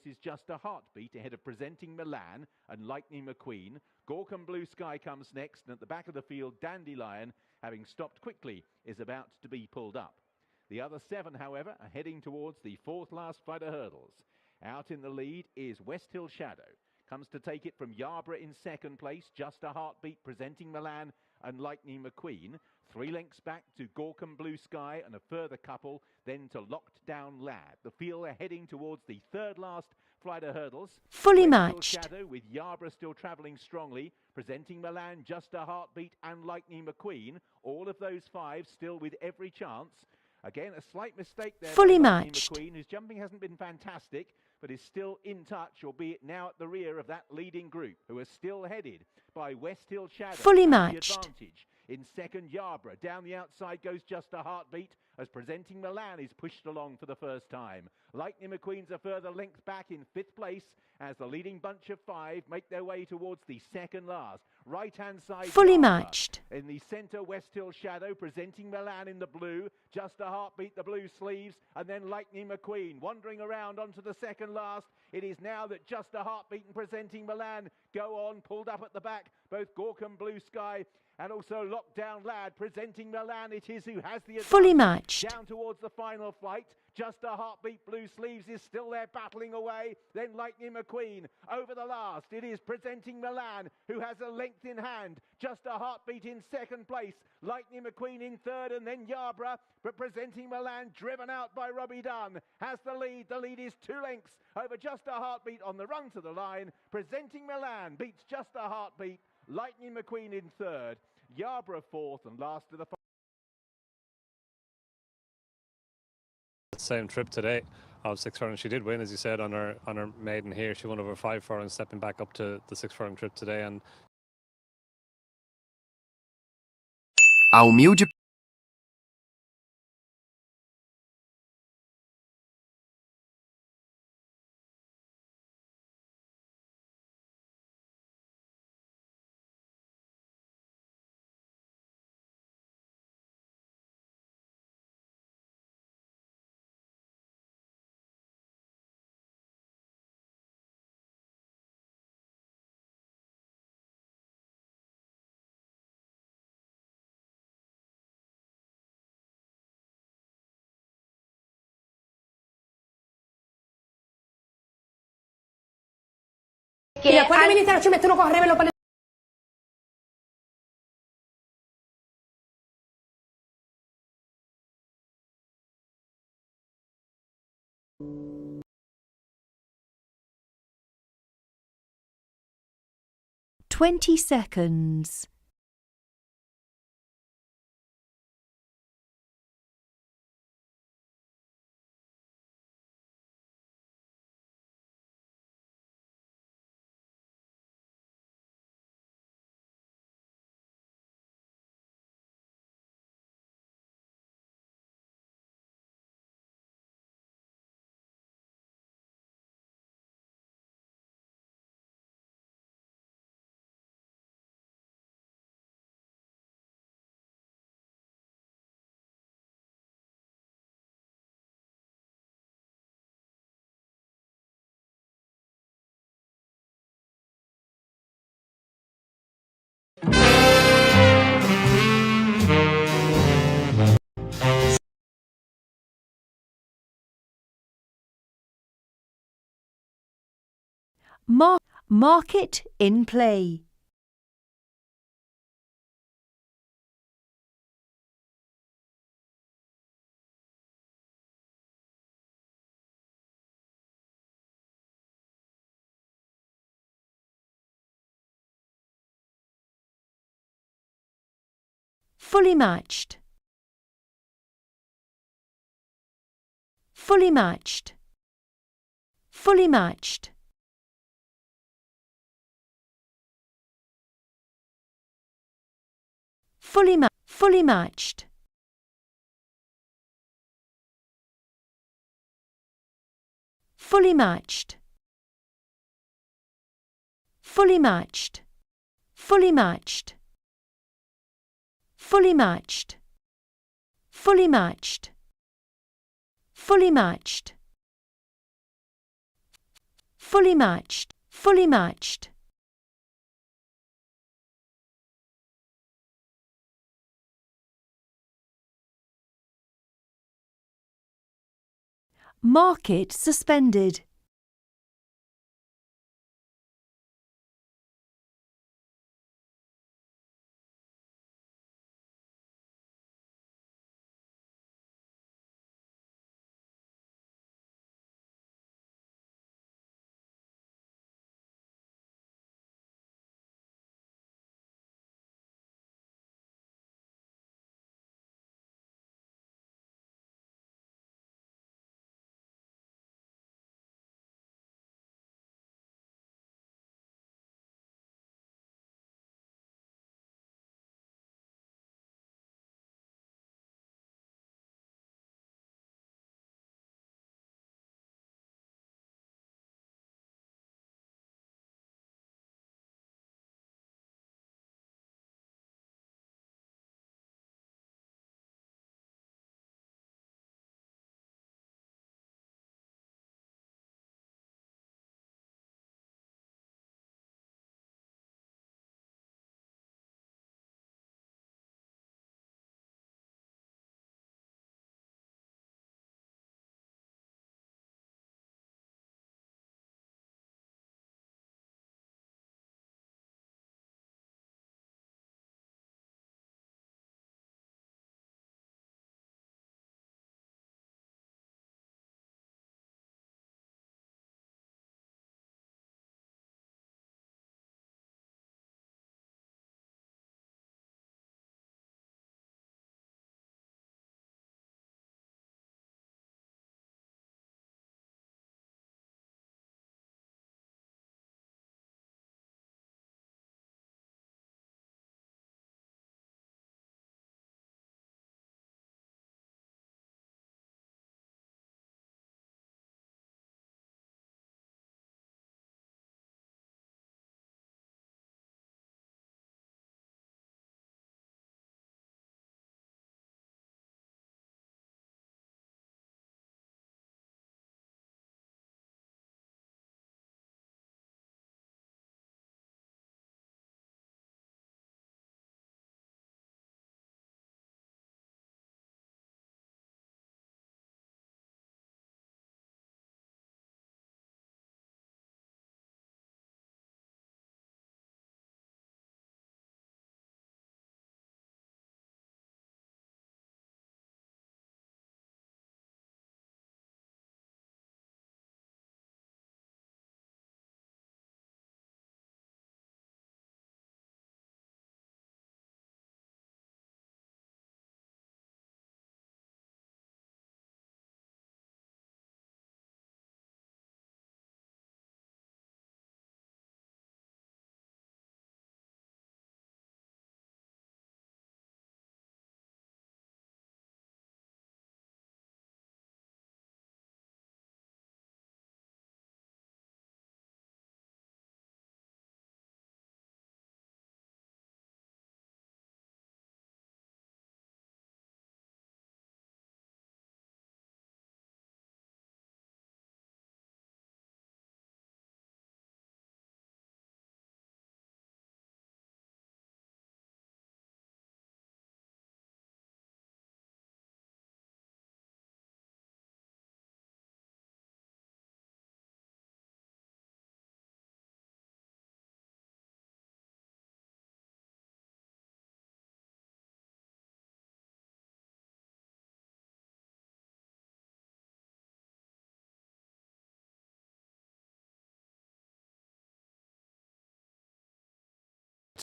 is Just a Heartbeat ahead of Presenting Milan and Lightning McQueen. Gorkum Blue Sky comes next, and at the back of the field, Dandelion, having stopped quickly, is about to be pulled up. The other 7, however, are heading towards the 4th last flight of hurdles. Out in the lead is West Hill Shadow. Comes to take it from Yarborough in second place, Just a Heartbeat, Presenting Milan and Lightning McQueen. 3 lengths back to Gorkum Blue Sky and a further couple, then to Locked Down Lad. The field are heading towards the 3rd last flight of hurdles. Fully West matched. Hill Shadow with Yarborough still travelling strongly. Presenting Milan, Just a Heartbeat and Lightning McQueen. All of those 5 still with every chance. Again, a slight mistake there. Fully by Lightning matched. McQueen, whose jumping hasn't been fantastic, but is still in touch, albeit now at the rear of that leading group, who are still headed by West Hill Shadow. Fully at matched. The advantage. In second, Yarborough. Down the outside goes Just a Heartbeat, as Presenting Milan is pushed along for the first time. Lightning McQueen's a further length back in 5th place, as the leading bunch of 5 make their way towards the 2nd last. Right-hand side, Fully Yarborough. matched. In the centre, West Hill Shadow, Presenting Milan in the blue. Just a Heartbeat, the blue sleeves, and then Lightning McQueen wandering around onto the 2nd last. It is now that Just a Heartbeat and Presenting Milan go on, pulled up at the back, both Gorkum Blue Sky and also Lockdown Lad. Presenting Milan, it is who has the advantage. Fully matched. Down towards the final flight. Just a Heartbeat, Blue Sleeves is still there battling away. Then Lightning McQueen over the last. It is Presenting Milan who has a length in hand. Just a Heartbeat in second place. Lightning McQueen in third, and then Yarborough. But Presenting Milan, driven out by Robbie Dunn, has the lead. The lead is 2 lengths over Just a Heartbeat on the run to the line. Presenting Milan beats Just a Heartbeat. Lightning McQueen in third. Yarborough 4th, and last of the same trip today of 6 furlong. She did win, as you said, on her maiden here. She won over 5 furlongs, stepping back up to the 6 furlong trip today. And A humilde Mira, quando iniziano ci mettono a correre lo 20 seconds. Market in play. Fully matched. Fully matched. Fully matched. Fully matched. Fully matched. Fully matched. Fully matched. Fully matched. Fully matched. Fully matched. Fully matched. fully matched, fully matched. Market suspended.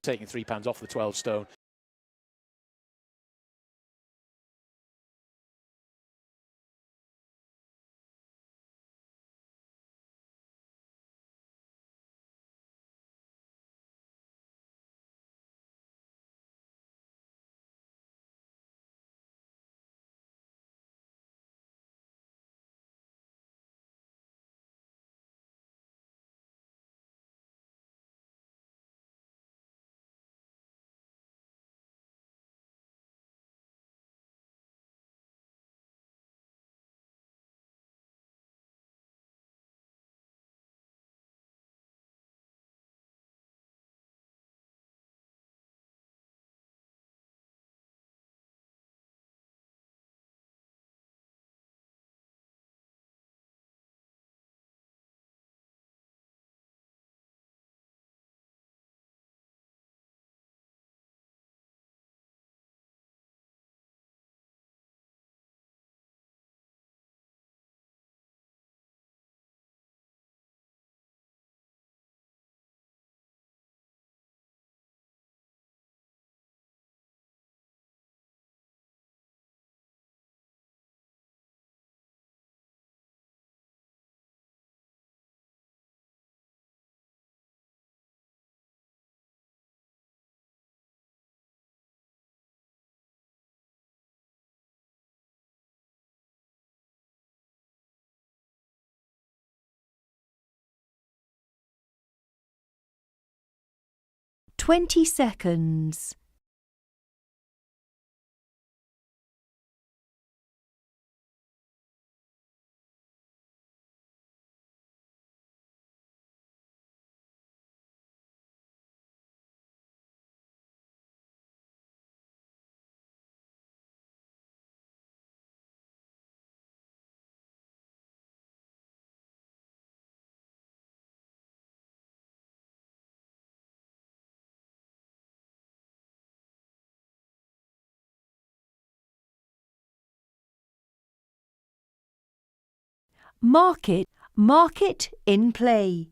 Taking £3 off the 12 stone. 20 seconds. Mark it in play.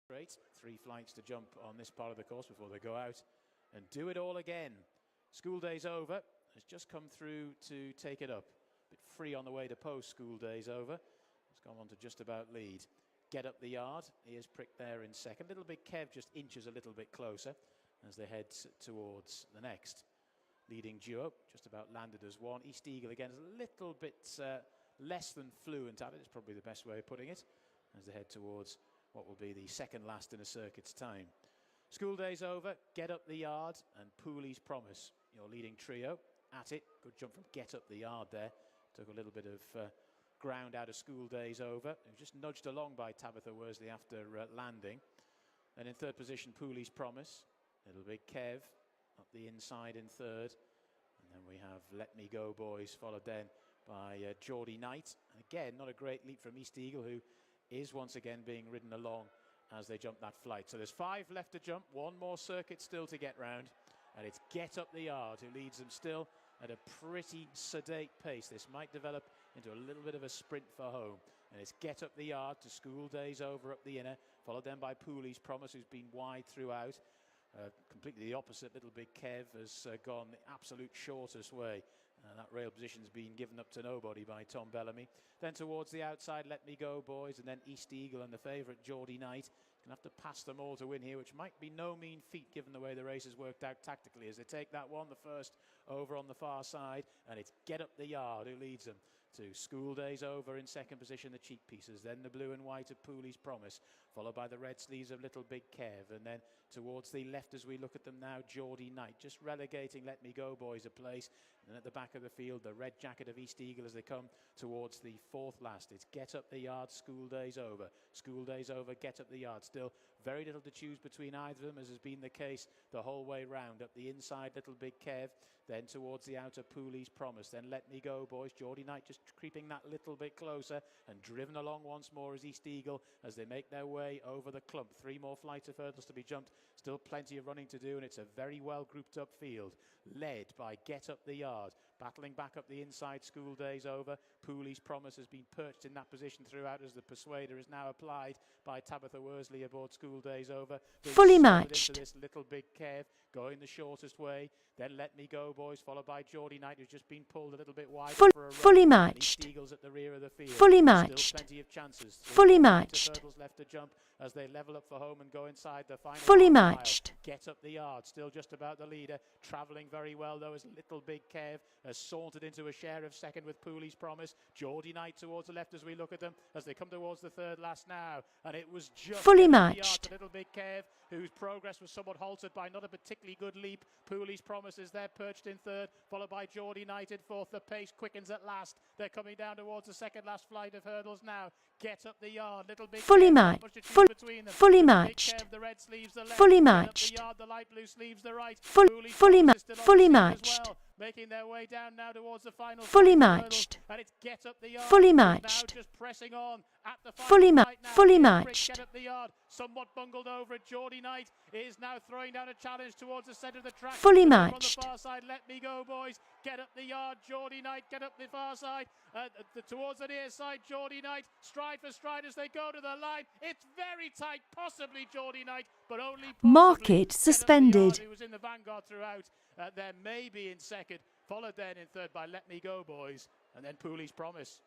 Great. 3 flights to jump on this part of the course before they go out and do it all again. School day's over. Has just come through to take it up. A bit free on the way to post. School day's over. It's gone on to just about lead. Get up the yard. He is pricked there in second. Little Big Kev just inches a little bit closer as they head towards the next. Leading duo just about landed as one. East Eagle again is a little bit less than fluent at it. It's probably the best way of putting it as they head towards what will be the second last in a circuit's time. School day's over. Get Up the Yard and Pooley's Promise. Your leading trio at it. Good jump from Get Up the Yard there. Took a little bit of ground out of School day's over. It was just nudged along by Tabitha Worsley after landing. And in third position, Pooley's Promise. Little Big Kev up the inside in third. And then we have Let Me Go Boys, followed then by Geordie Knight. And again, not a great leap from East Eagle, who is once again being ridden along as they jump that flight. So there's 5 left to jump, 1 more circuit still to get round, and it's Get Up the Yard who leads them still at a pretty sedate pace. This might develop into a little bit of a sprint for home, and it's Get Up the Yard to School day's over up the inner, followed then by Pooley's Promise, who's been wide throughout. Completely the opposite. Little Big Kev has gone the absolute shortest way. That rail position's been given up to nobody by Tom Bellamy. Then towards the outside, Let Me Go Boys, and then East Eagle and the favourite Geordie Knight. Going to have to pass them all to win here, which might be no mean feat given the way the race has worked out tactically as they take that one, the first over on the far side, and it's Get Up the Yard who leads them to School day's over in second position, the cheek pieces, then the blue and white of Pooley's Promise, followed by the red sleeves of Little Big Kev, and then towards the left as we look at them now, Geordie Knight, just relegating Let Me Go Boys a place. And at the back of the field, the red jacket of East Eagle as they come towards the fourth last. It's Get Up the Yard, School Days Over. School Days Over, Get Up the Yard. Still very little to choose between either of them, as has been the case the whole way round. Up the inside, Little Big Kev, then towards the outer, Pooley's Promise. Then Let Me Go, Boys. Geordie Knight just creeping that little bit closer and driven along once more as East Eagle as they make their way over the clump. 3 more flights of hurdles to be jumped. Still plenty of running to do, and it's a very well grouped up field, led by Get Up the Yard. Battling back up the inside, School Days Over. Pooley's Promise has been perched in that position throughout as the Persuader is now applied by Tabitha Worsley aboard School Days Over. Fully matched. Into this Little Big Kev, going the shortest way. Then Let Me Go, Boys, followed by Geordie Knight, who's just been pulled a little bit wide for a run. Fully matched. East Eagles at the rear of the field. Fully matched. Still plenty of chances. Fully matched. Hurdles left to jump as they level up for home and go inside the final. Fully matched. Get Up the Yard, still just about the leader. Travelling very well though as Little Big Kev has sauntered into a share of second with Pooley's Promise. Geordie Knight towards the left as we look at them as they come towards the third last now. And it was just fully matched. Little Big Kev, whose progress was somewhat halted by not a particularly good leap. Pooley's Promise is there perched in third, followed by Geordie Knight in fourth. The pace quickens at last. They're coming down towards the second last flight of hurdles now. Get Up the Yard, Little Big fully Kev, matched. Fully matched. Kev, the red sleeves the left. Fully matched. The yard, the light blue sleeves the right. Fully matched. Well, making their way down now towards the final. Fully matched. And it's Get Up the Yard. Fully matched. Now just pressing on at the Fully Fully matched. Get Up the Yard. Somewhat bungled over it. Geordie Knight is now throwing down a challenge towards the centre of the track. Fully On matched. the far side, Let Me Go, Boys. Get Up the Yard. Geordie Knight, get up the far side. Towards the near side, Geordie Knight. Stride for stride as they go to the line. It's very tight, possibly Geordie Knight, but only possibly. Market suspended. Who was in the vanguard throughout. There may be in second, followed then in third by Let Me Go, Boys, and then Pooley's Promise.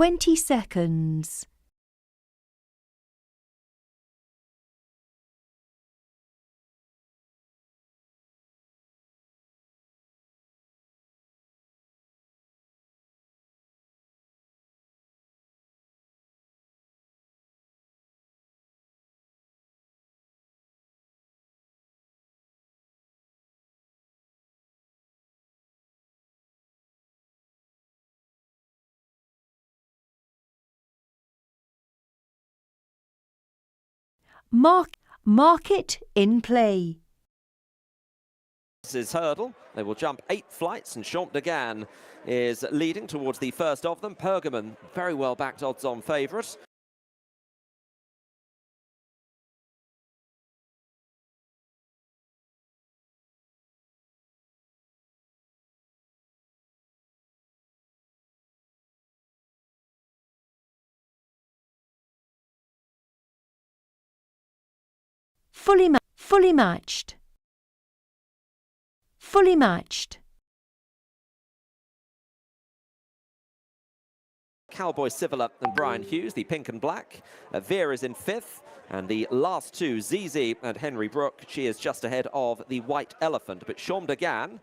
20 seconds. Mark it in play. This is hurdle. They will jump 8 flights, and Champ de Gane is leading towards the first of them. Pergamon, very well backed odds-on favourite. Fully matched. Fully matched. Cowboy Civilla and Brian Hughes, the pink and black. Veer is in 5th, and the last two, Zizi and Henry Brook, she is just ahead of the White Elephant. But Champ de Gane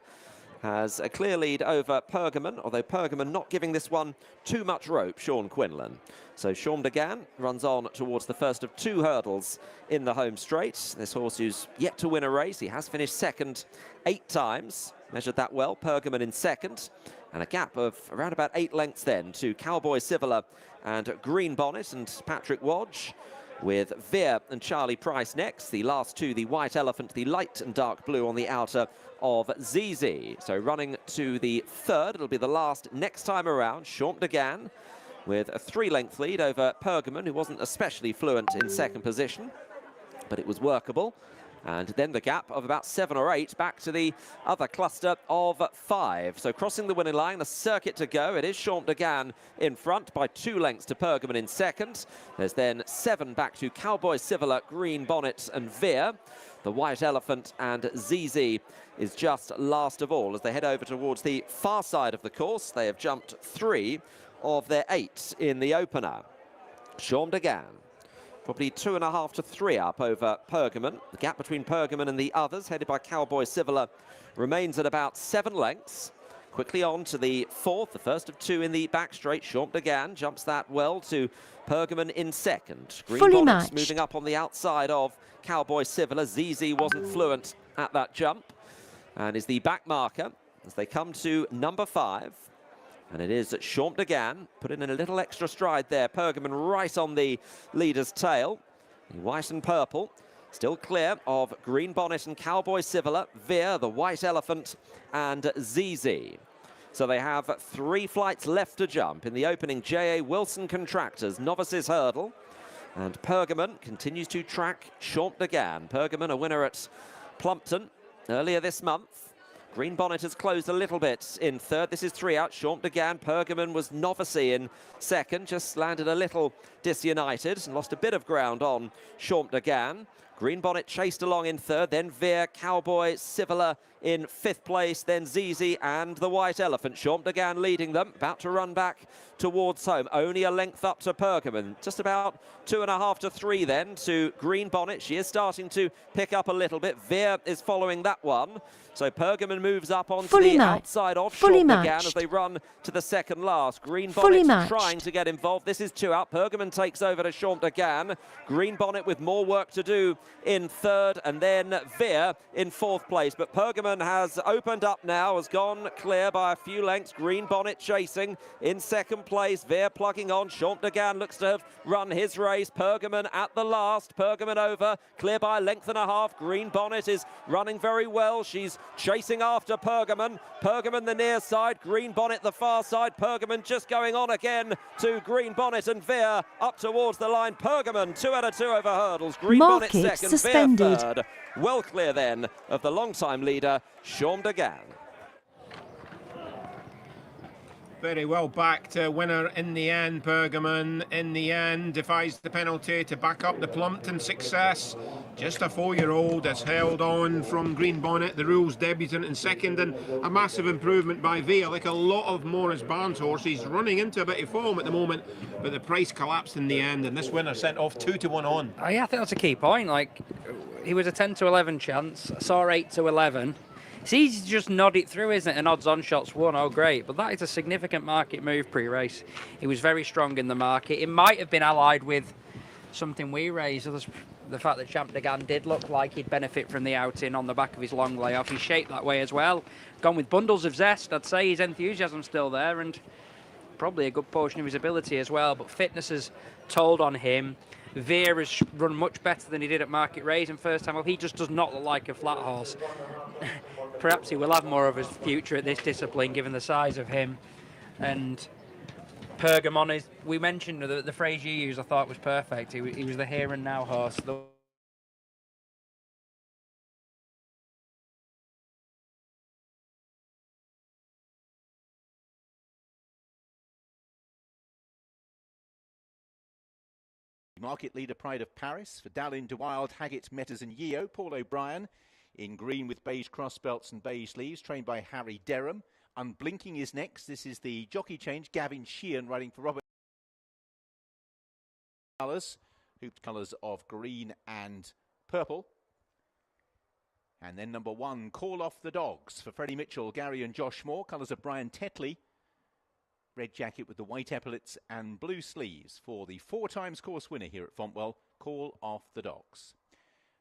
has a clear lead over Pergamon, although Pergamon not giving this one too much rope, Sean Quinlan. So Champ de Gane runs on towards the first of 2 hurdles in the home straight. This horse who's yet to win a race. He has finished second 8 times, measured that well. Pergamon in second, and a gap of around about 8 lengths then to Cowboy Civilla and Green Bonnet and Patrick Wadge, with Veer and Charlie Price next. The last two, the White Elephant, the light and dark blue on the outer of ZZ. So running to the third, it'll be the last next time around. Champ de Gane with a 3-length lead over Pergamon, who wasn't especially fluent in second position, but it was workable. And then the gap of about 7 or 8 back to the other cluster of 5. So crossing the winning line, a circuit to go. It is Champ de Gane in front by 2 lengths to Pergamon in second. There's then 7 back to Cowboy Civilla, Green Bonnet and Veer. The White Elephant and ZZ is just last of all as they head over towards the far side of the course. They have jumped 3 of their 8 in the opener. Champ de Gane probably 2.5 to 3 up over Pergamon. The gap between Pergamon and the others, headed by Cowboy Civilla, remains at about 7 lengths. Quickly on to the fourth, the first of 2 in the back straight. Champ de Gane jumps that well to Pergamon in second. Green Bonnets moving up on the outside of Cowboy Civilla. ZZ wasn't fluent at that jump and is the back marker as they come to number 5. And it is Champ de Gane, put in a little extra stride there. Pergamon right on the leader's tail. The white and purple, still clear of Green Bonnet and Cowboy Civilla, Veer, the White Elephant, and ZZ. So they have 3 flights left to jump in the opening J.A. Wilson Contractors Novices Hurdle. And Pergamon continues to track Champ de Gane. Pergamon, a winner at Plumpton earlier this month. Green Bonnet has closed a little bit in third. This is 3 out. Champ de Gane. Pergamon was novice in second, just landed a little disunited and lost a bit of ground on Champ de Gane. Green Bonnet chased along in third, then Veer, Cowboy, Civilla in 5th place, then ZZ and the White Elephant. Champ de Gane leading them, about to run back towards home. Only a length up to Pergamon. Just about 2.5 to 3 then to Green Bonnet. She is starting to pick up a little bit. Veer is following that one. So Pergamon moves up onto the outside of Champ de Gane as they run to the second last. Green Bonnet trying to get involved. This is 2 out. Pergamon takes over to Champ de Gane. Green Bonnet with more work to do in third, and then Veer in 4th place. But Pergamon has opened up now, has gone clear by a few lengths. Green Bonnet chasing in 2nd place. Veer plugging on. Champ de Gane looks to have run his race. Pergamon at the last. Pergamon over, clear by a length and a half. Green Bonnet is running very well. She's chasing after Pergamon. Pergamon the near side, Green Bonnet the far side. Pergamon just going on again to Green Bonnet and Veer up towards the line. Pergamon 2 out of 2 over hurdles. Green Bonnet second, Veer third. Well clear then of the long-time leader, Champ de Gane. Very well backed winner in the end. Pergamon in the end defies the penalty to back up the Plumpton success. Just a 4-year-old has held on from Green Bonnet, the rules debutant in second, and a massive improvement by Via. Like a lot of Morris Barnes horses, running into a bit of form at the moment, but the price collapsed in the end, and this winner sent off 2-1 on. Yeah, I think that's a key point. Like, he was a 10 to 11 chance. I saw 8 to 11. It's easy to just nod it through, isn't it? And odds-on shots won, oh great. But that is a significant market move pre-race. He was very strong in the market. It might have been allied with something we raised. The fact that Champ de Gand did look like he'd benefit from the outing on the back of his long layoff. He's shaped that way as well. Gone with bundles of zest. I'd say his enthusiasm's still there and probably a good portion of his ability as well. But fitness has told on him. Veer has run much better than he did at Market Race in first time. Well, he just does not look like a flat horse. Perhaps he will have more of his future at this discipline, given the size of him. And Pergamon is, we mentioned the phrase you used, I thought was perfect. He was the here and now horse. Market leader Pride of Paris for Dallin, De Wild, Haggett, Metters and Yeo. Paul O'Brien in green with beige cross belts and beige sleeves, trained by Harry Derham. Unblinking is next. This is the jockey change. Gavin Sheehan riding for Robert. Hooped colours of green and purple. And then number 1, Call Off the Dogs for Freddie Mitchell, Gary and Josh Moore. Colours of Brian Tetley. Red jacket with the white epaulets and blue sleeves for the 4 times course winner here at Fontwell, Call Off the Dogs.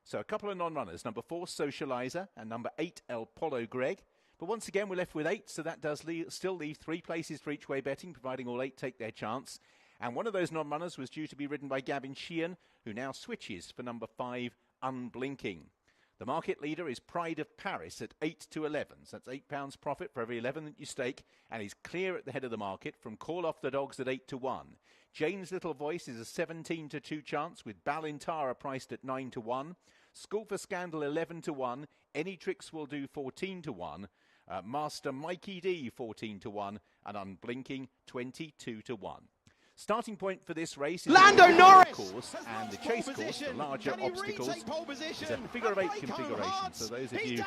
So a couple of non-runners, number 4, Socializer, and number 8, El Polo Greg. But once again, we're left with 8, so that does still leave 3 places for each way betting, providing all 8 take their chance. And one of those non-runners was due to be ridden by Gavin Sheehan, who now switches for number 5, Unblinking. The market leader is Pride of Paris at 8 to 11. So that's £8 profit for every 11 that you stake. And he's clear at the head of the market from Call Off the Dogs at 8 to 1. Jane's Little Voice is a 17 to 2 chance with Balintara priced at 9 to 1. School for Scandal 11 to 1. Any Tricks Will Do 14 to 1. Master Mikey D 14 to 1. And Unblinking 22 to 1. Starting point for this race is Lando the Norris course, and the chase course, the larger obstacles, is a figure of 8 configuration. So those of you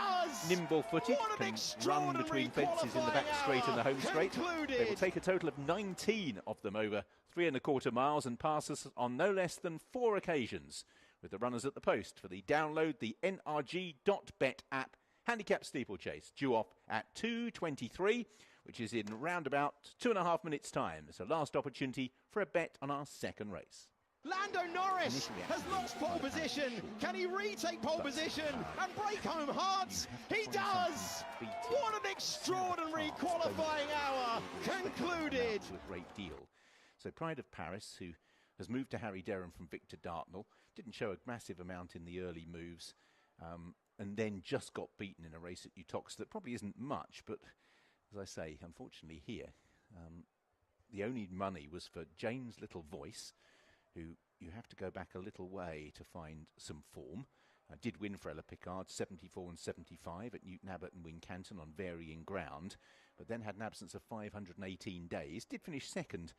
nimble-footed can run between fences in the back straight and the home straight. They will take a total of 19 of them over 3¼ miles and pass us on no less than 4 occasions, with the runners at the post for the download the nrg.bet app handicap steeplechase, due off at 2:23. Which is in round about 2.5 minutes' time. So last opportunity for a bet on our second race. Lando Norris has lost pole position. Can he retake pole position and break home hearts? He does! What an extraordinary qualifying hour concluded. A great deal. So Pride of Paris, who has moved to Harry Derham from Victor Dartnell, didn't show a massive amount in the early moves, and then just got beaten in a race at Utox that probably isn't much, but as I say, unfortunately here, the only money was for Jane's Little Voice, who you have to go back a little way to find some form. Did win for Ella Picard, 74 and 75 at Newton Abbot and Wincanton on varying ground, but then had an absence of 518 days. Did finish second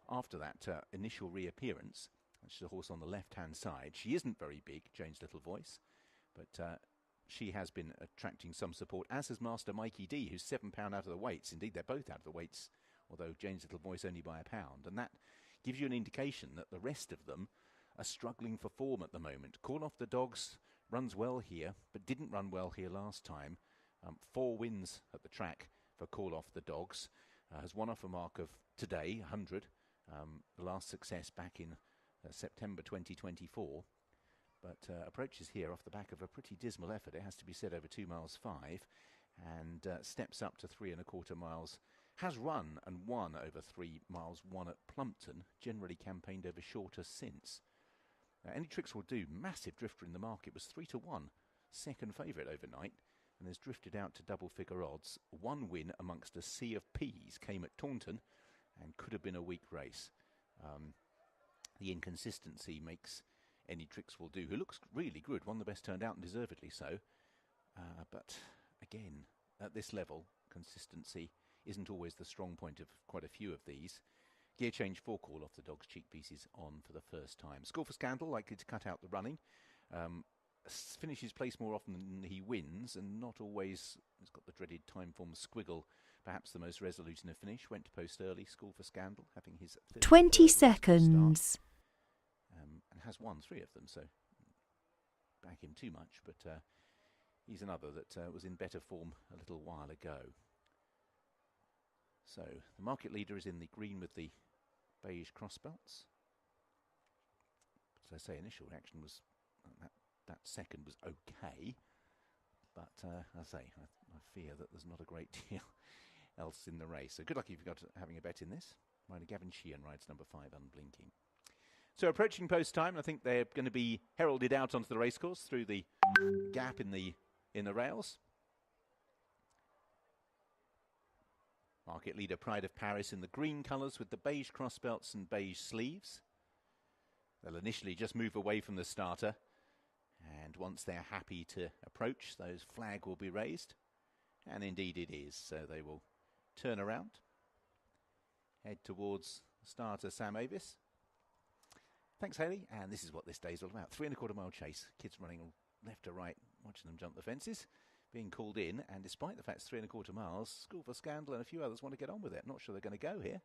after that initial reappearance. That's the horse on the left-hand side. She isn't very big, Jane's Little Voice, but she has been attracting some support, as has Master Mikey D, who's £7 out of the weights. Indeed, they're both out of the weights, although Jane's Little Voice only by £1. And that gives you an indication that the rest of them are struggling for form at the moment. Call Off the Dogs runs well here, but didn't run well here last time. 4 wins at the track for Call Off the Dogs. Has won off a mark of today, 100. The last success back in September 2024. But approaches here off the back of a pretty dismal effort, it has to be said, over 2 miles 5, and steps up to 3¼ miles. Has run and won over 3 miles 1 at Plumpton, generally campaigned over shorter since. Any Tricks Will Do, massive drifter in the market, was 3 to 1, second favourite overnight, and has drifted out to double figure odds. 1 win amongst a sea of peas came at Taunton and could have been a weak race. The inconsistency makes Any Tricks Will Do, who looks really good, one of the best turned out and deservedly so. But again, at this level, consistency isn't always the strong point of quite a few of these. Gear change 4 call off the dog's cheek pieces on for the first time. Score for Scandal, likely to cut out the running. Finishes place more often than he wins, and not always has got the dreaded time form squiggle. Perhaps the most resolute in a finish. Went to post early. Score for Scandal, having his 20 seconds. And has won 3 of them, so back him too much. But he's another that was in better form a little while ago. So the market leader is in the green with the beige crossbelts. As I say, initial reaction was that second was okay, but as I say, I fear that there's not a great deal else in the race. So good luck if you've got having a bet in this. Rider Gavin Sheehan rides number 5, Unblinking. So approaching post time, I think they're going to be heralded out onto the racecourse through the gap in the rails. Market leader Pride of Paris in the green colours with the beige crossbelts and beige sleeves. They'll initially just move away from the starter, and once they're happy to approach, those flag will be raised, and indeed it is. So they will turn around, head towards the starter Sam Avis. Thanks, Haley. And this is what this day's all about. 3 1/4 mile chase. Kids running left to right, watching them jump the fences, being called in. And despite the fact it's 3 1/4 miles, School for Scandal and a few others want to get on with it. Not sure they're going to go here.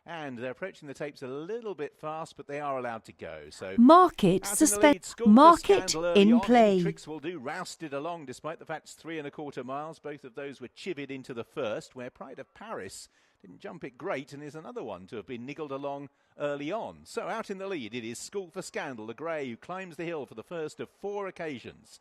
And they're approaching the tapes a little bit fast, but they are allowed to go. So market suspend. Market in play. Tricks will do, rousted along despite the fact it's 3 1/4 miles. Both of those were chivied into the first, where Pride of Paris didn't jump it great, and is another one to have been niggled along early on. So out in the lead, it is School for Scandal, the grey, who climbs the hill for the first of 4 occasions.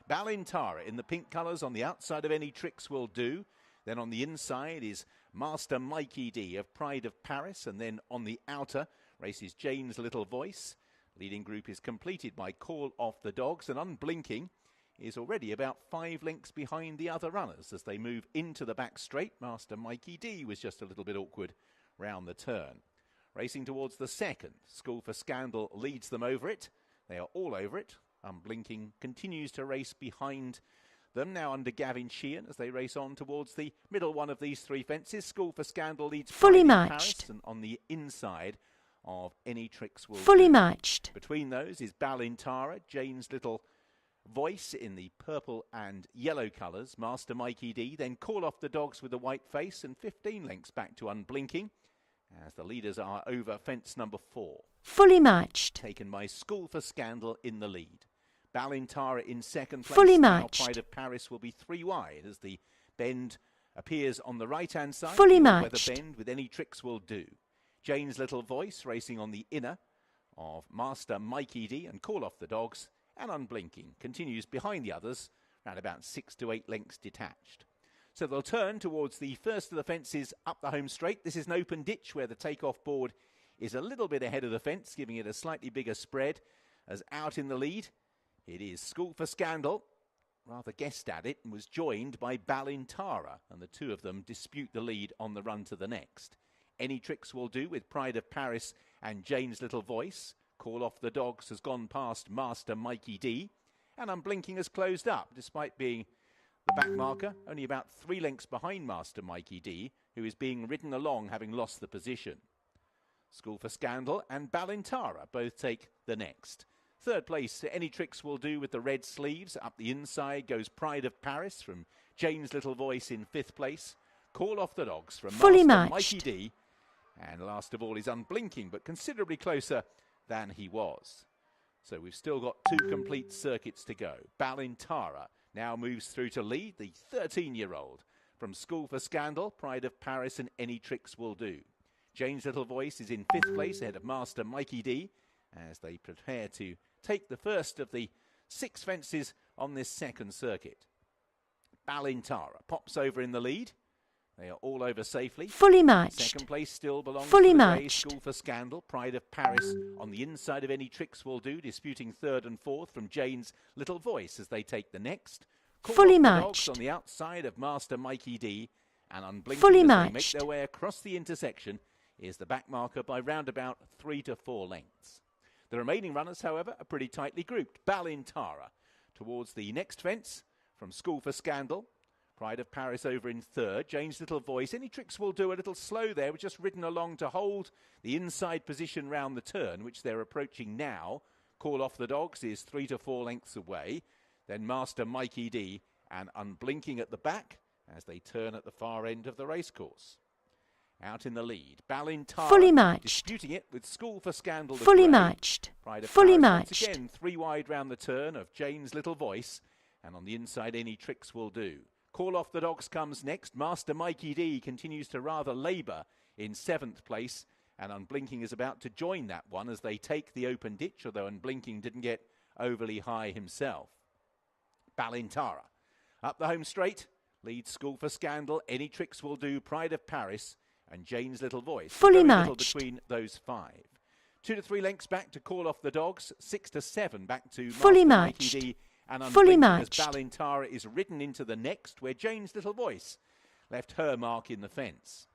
Balintara in the pink colours on the outside of Any Tricks Will Do. Then on the inside is Master Mikey D of Pride of Paris, and then on the outer races Jane's Little Voice. Leading group is completed by Call Off the Dogs, and Unblinking is already about 5 lengths behind the other runners as they move into the back straight. Master Mikey D was just a little bit awkward round the turn. Racing towards the second, School for Scandal leads them over it. They are all over it. Unblinking continues to race behind them now under Gavin Sheehan as they race on towards the middle one of these 3 fences. School for Scandal leads fully Paris, matched, and on the inside of Any Tricks Will fully Do. matched. Between those is Balintara, Jane's Little Voice in the purple and yellow colours, Master Mikey D, then Call Off the Dogs with a white face, and 15 lengths back to Unblinking as the leaders are over fence number 4. Fully matched. Taken by School for Scandal in the lead. Balintara in second place. Fully Now matched. Pride of Paris will be 3 wide as the bend appears on the right-hand side. Fully The matched. Weather bend with Any Tricks Will Do. Jane's Little Voice racing on the inner of Master Mikey D and Call Off the Dogs, and Unblinking continues behind the others, around about 6 to 8 lengths detached. So they'll turn towards the first of the fences up the home straight. This is an open ditch where the takeoff board is a little bit ahead of the fence, giving it a slightly bigger spread. As out in the lead, it is School for Scandal, rather guessed at it, and was joined by Balintara, and the two of them dispute the lead on the run to the next. Any Tricks Will Do with Pride of Paris and Jane's Little Voice. Call Off the Dogs has gone past Master Mikey D, and Unblinking has closed up, despite being the back marker, only about 3 lengths behind Master Mikey D, who is being ridden along, having lost the position. School for Scandal and Balintara both take the next. Third place, Any Tricks Will Do with the red sleeves. Up the inside goes Pride of Paris from Jane's Little Voice in 5th place. Call Off the Dogs from fully Master matched. Mikey D. And last of all is Unblinking, but considerably closer than he was. So we've still got 2 complete circuits to go. Balintara now moves through to lead, the 13-year-old. From School for Scandal, Pride of Paris and Any Tricks Will Do. Jane's Little Voice is in 5th place ahead of Master Mikey D as they prepare to take the first of the 6 fences on this second circuit. Balintara pops over in the lead. They are all over safely. Fully matched. Second place still belongs Fully to the grey matched. School for Scandal. Pride of Paris on the inside of Any Tricks Will Do, disputing 3rd and 4th from Jane's Little Voice as they take the next. Call Fully Off the matched. Dogs on the outside of Master Mikey D, and Unblinking Fully as they make matched. their way across the intersection is the back marker by round about 3 to 4 lengths. The remaining runners, however, are pretty tightly grouped. Balintara towards the next fence from School for Scandal. Pride of Paris over in third. Jane's Little Voice. Any Tricks Will Do. A little slow there. We've just ridden along to hold the inside position round the turn, which they're approaching now. Call Off the Dogs is 3 to 4 lengths away. Then Master Mikey D and Unblinking at the back as they turn at the far end of the racecourse. Out in the lead, Balintara Fully matched. disputing it with School for Scandal. Fully matched. Pride of Fully Paris matched. once again, 3 wide round the turn of Jane's Little Voice. And on the inside, Any Tricks Will Do. Call Off the Dogs comes next. Master Mikey D continues to rather labour in 7th place. And Unblinking is about to join that one as they take the open ditch, although Unblinking didn't get overly high himself. Balintara up the home straight. Leads School for Scandal. Any Tricks Will Do. Pride of Paris and Jane's Little Voice. Fully Very matched. little between those 5. 2 to 3 lengths back to Call Off the Dogs. 6 to 7 back to Fully Master matched. Mikey D and Fully Unblinking matched. as Balintara is ridden into the next, where Jane's Little Voice left her mark in the fence.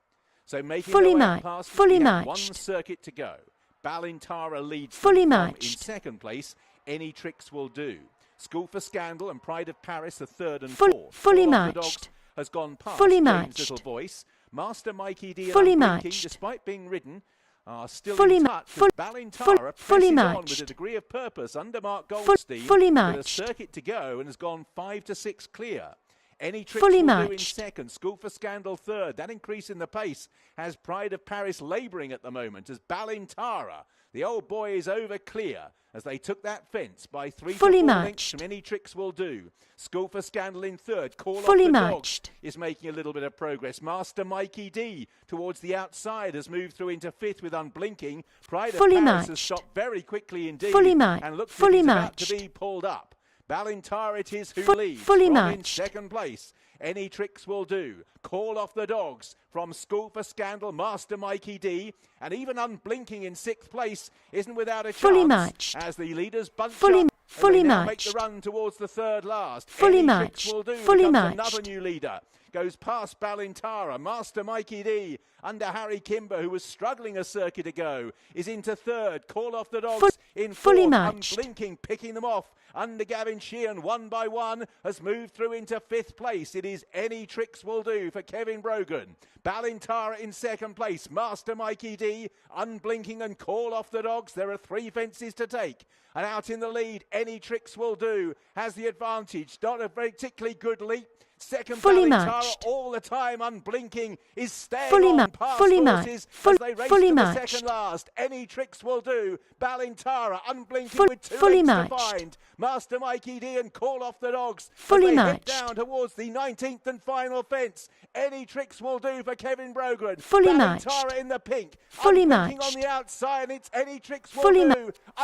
So making Fully their way matched. past us, Fully we have one matched. circuit to go. Balintara leads Fully them from matched. in 2nd place. Any Tricks Will Do. School for Scandal and Pride of Paris are 3rd and Fully 4th. fully Call Off the matched. Dogs has gone past Fully Jane's matched. Little Voice. Master Mikey D and Fully Unblinking, matched. despite being ridden, are still Fully in ma- touch. full- as Balintara fully presses on with matched. a degree of purpose under Mark Goldstein fully with a matched. circuit to go and has gone 5 to 6 clear. Any Tricks Fully Will Do in matched. 2nd. School for Scandal 3rd. That increase in the pace has Pride of Paris labouring at the moment as Balintara, the old boy, is over clear as they took that fence by 3 Fully to 4 matched. lengths from Any Tricks Will Do. School for Scandal in 3rd. Call Fully Off the matched. Dogs is making a little bit of progress. Master Mikey D towards the outside has moved through into 5th with Unblinking. Pride of Fully Paris matched. has stopped very quickly indeed Fully matched. and looks Fully like he's about to matched. be pulled up. Balintara it is who Fu- leads fully from matched. in 2nd place. Any Tricks Will Do. Call Off the Dogs from School for Scandal, Master Mikey D, and even Unblinking in 6th place isn't without a chance. Fully matched. As the leaders bunch Fully- up, fully and they now matched. make the run towards the 3rd last. Fully Any matched. Tricks Will Do Fully becomes matched. another new leader. Goes past Balintara. Master Mikey D under Harry Kimber, who was struggling a circuit ago, is into 3rd. Call Off the Dogs in 4th. fully matched. Unblinking picking them off under Gavin Sheehan, one by one, has moved through into 5th place. It is Any Tricks Will Do for Kevin Brogan. Balintara in 2nd place. Master Mikey D, Unblinking and Call Off the Dogs. There are 3 fences to take. And out in the lead, Any Tricks Will Do has the advantage. Not a particularly good leap. 2nd, Fully Balintara matched. all the time. Unblinking is staying Fully on ma- past fully ma- horses full- as they race fully to the matched. 2nd last. Any Tricks Will Do. Balintara Unblinking Full- with 2 fully lengths to matched. find. Master Mikey D and Call Off the Dogs Fully as they matched. head down towards the 19th and final fence. Any Tricks Will Do for Kevin Brogan. Fully Balintara matched. in the pink. Fully Unblinking matched. on the outside, and it's Any Tricks Will Fully Do. ma-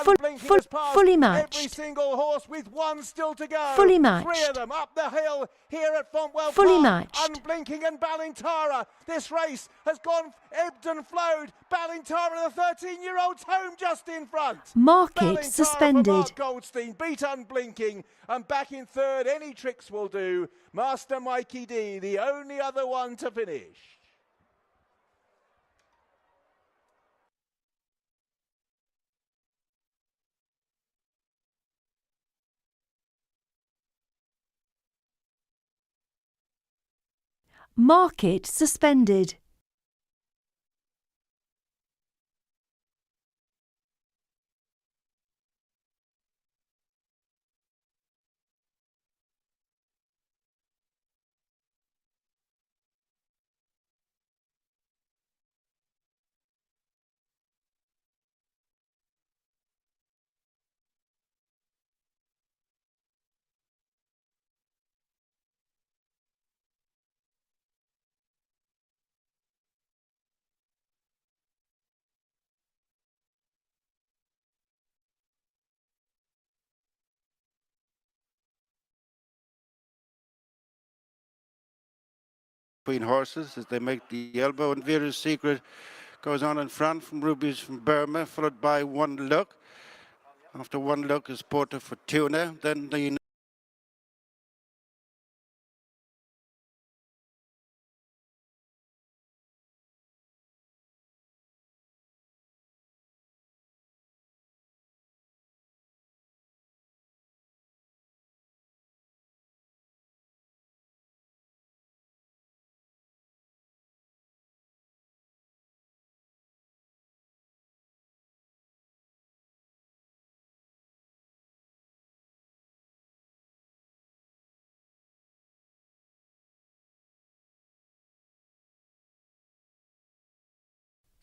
full- Unblinking full- has passed fully matched. every single horse with 1 still to go. Fully matched. 3 of them up the hill here at Fontwell Fully Park. matched. Unblinking and Balintara. This race has gone ebbed and flowed. Balintara, the 13-year-old's home just in front. Market Balintara for suspended. Mark Goldstein beat Unblinking, and back in 3rd, Any Tricks Will Do. Master Mikey D, the only other one to finish. Market suspended. Between horses as they make the elbow, and Vera's Secret goes on in front from Rubies from Burma, followed by One Look. After One Look is Porter Fortuna, then the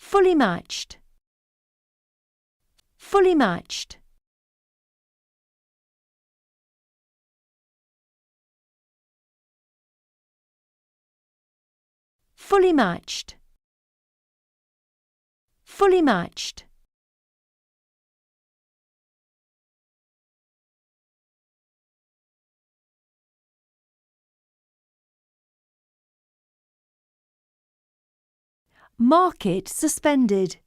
Fully matched. Fully matched. Fully matched. Fully matched. Market suspended.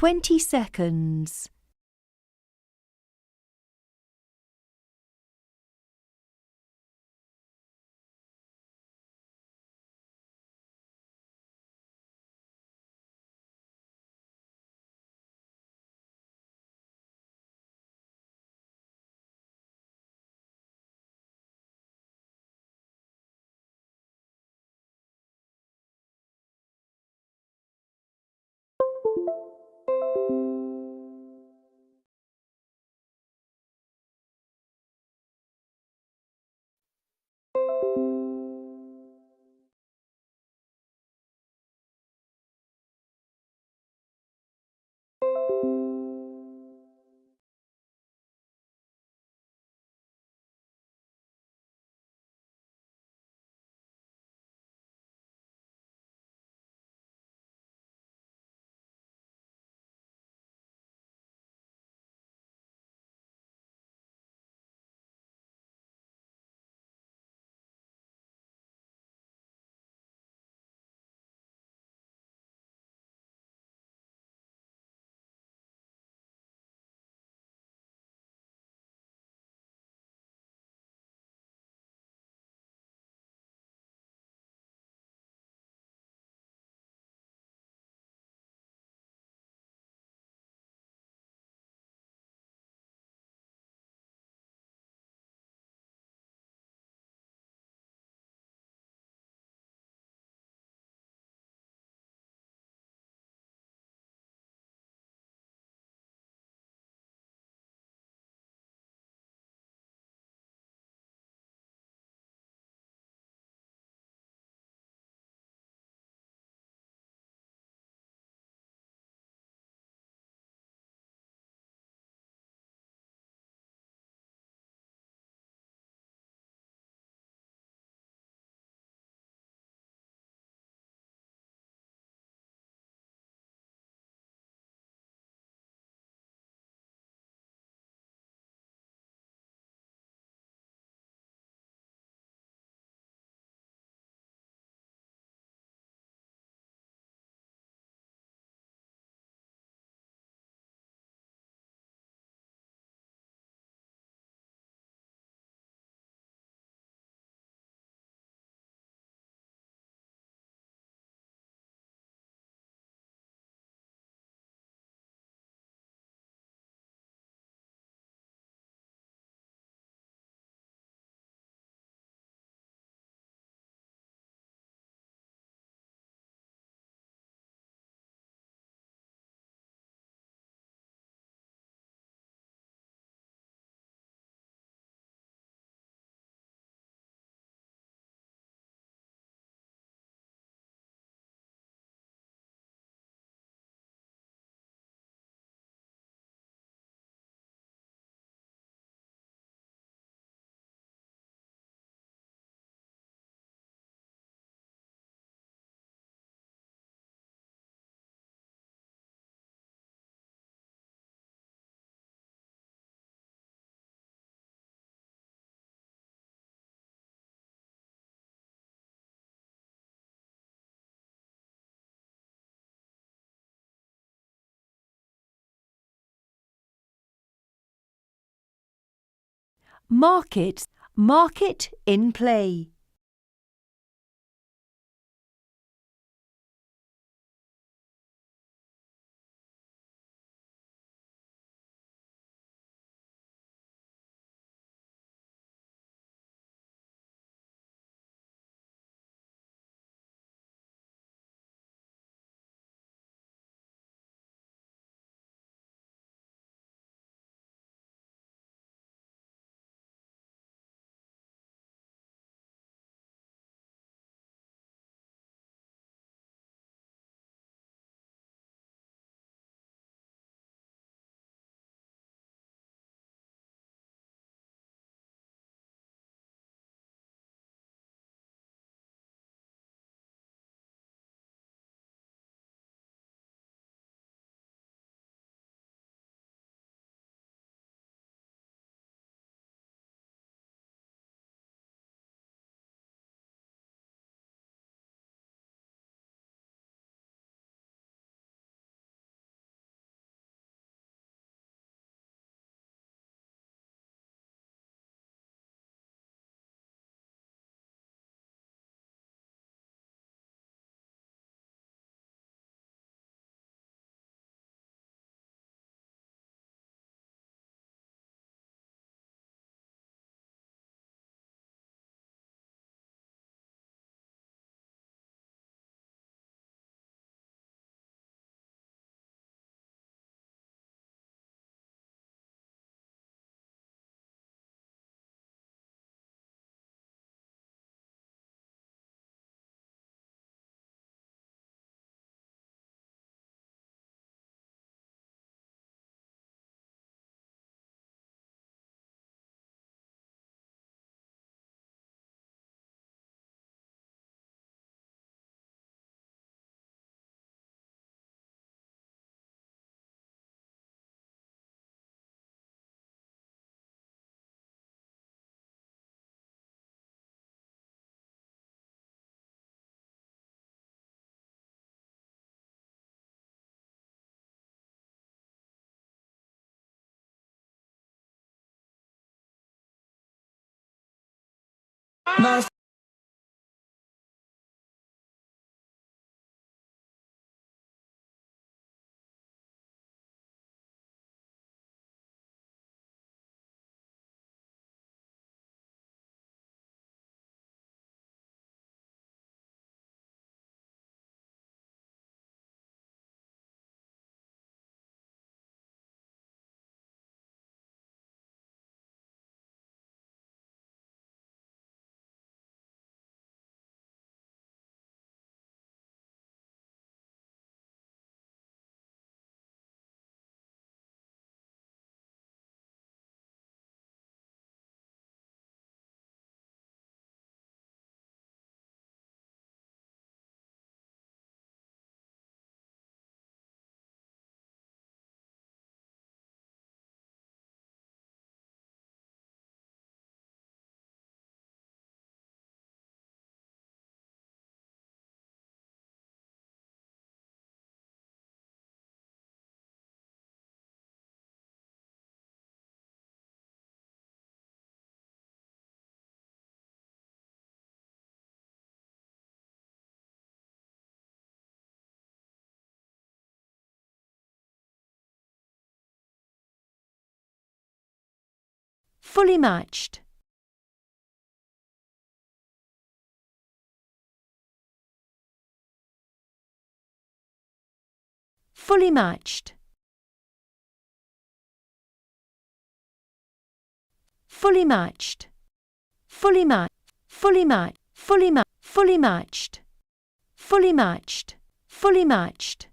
20 seconds. Market in play. Fully matched. Fully matched. Fully matched. Fully matched. Fully matched. Fully matched. Fully matched. Fully matched. Fully matched.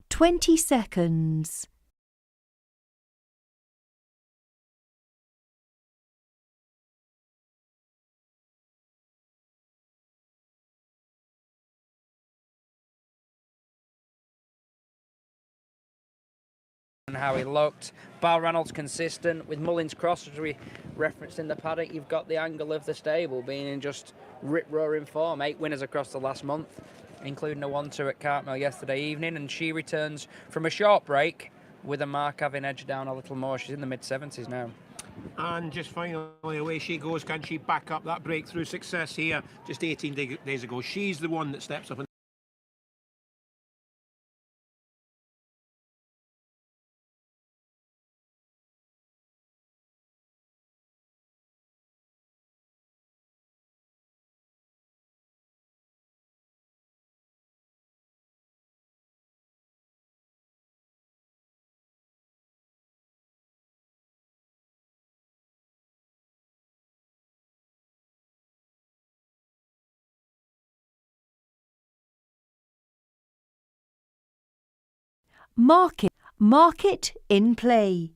Twenty seconds. And how he looked. Reynolds consistent with Mullins Cross, as we referenced in the paddock. You've got the angle of the stable being in just rip-roaring form. 8 winners across the last month, including a 1-2 at Cartmel yesterday evening. And she returns from a short break with a mark having edged down a little more. She's in the mid-70s now. And just finally, away she goes. Can she back up that breakthrough success here just 18 days ago? She's the one that steps up and Market in play.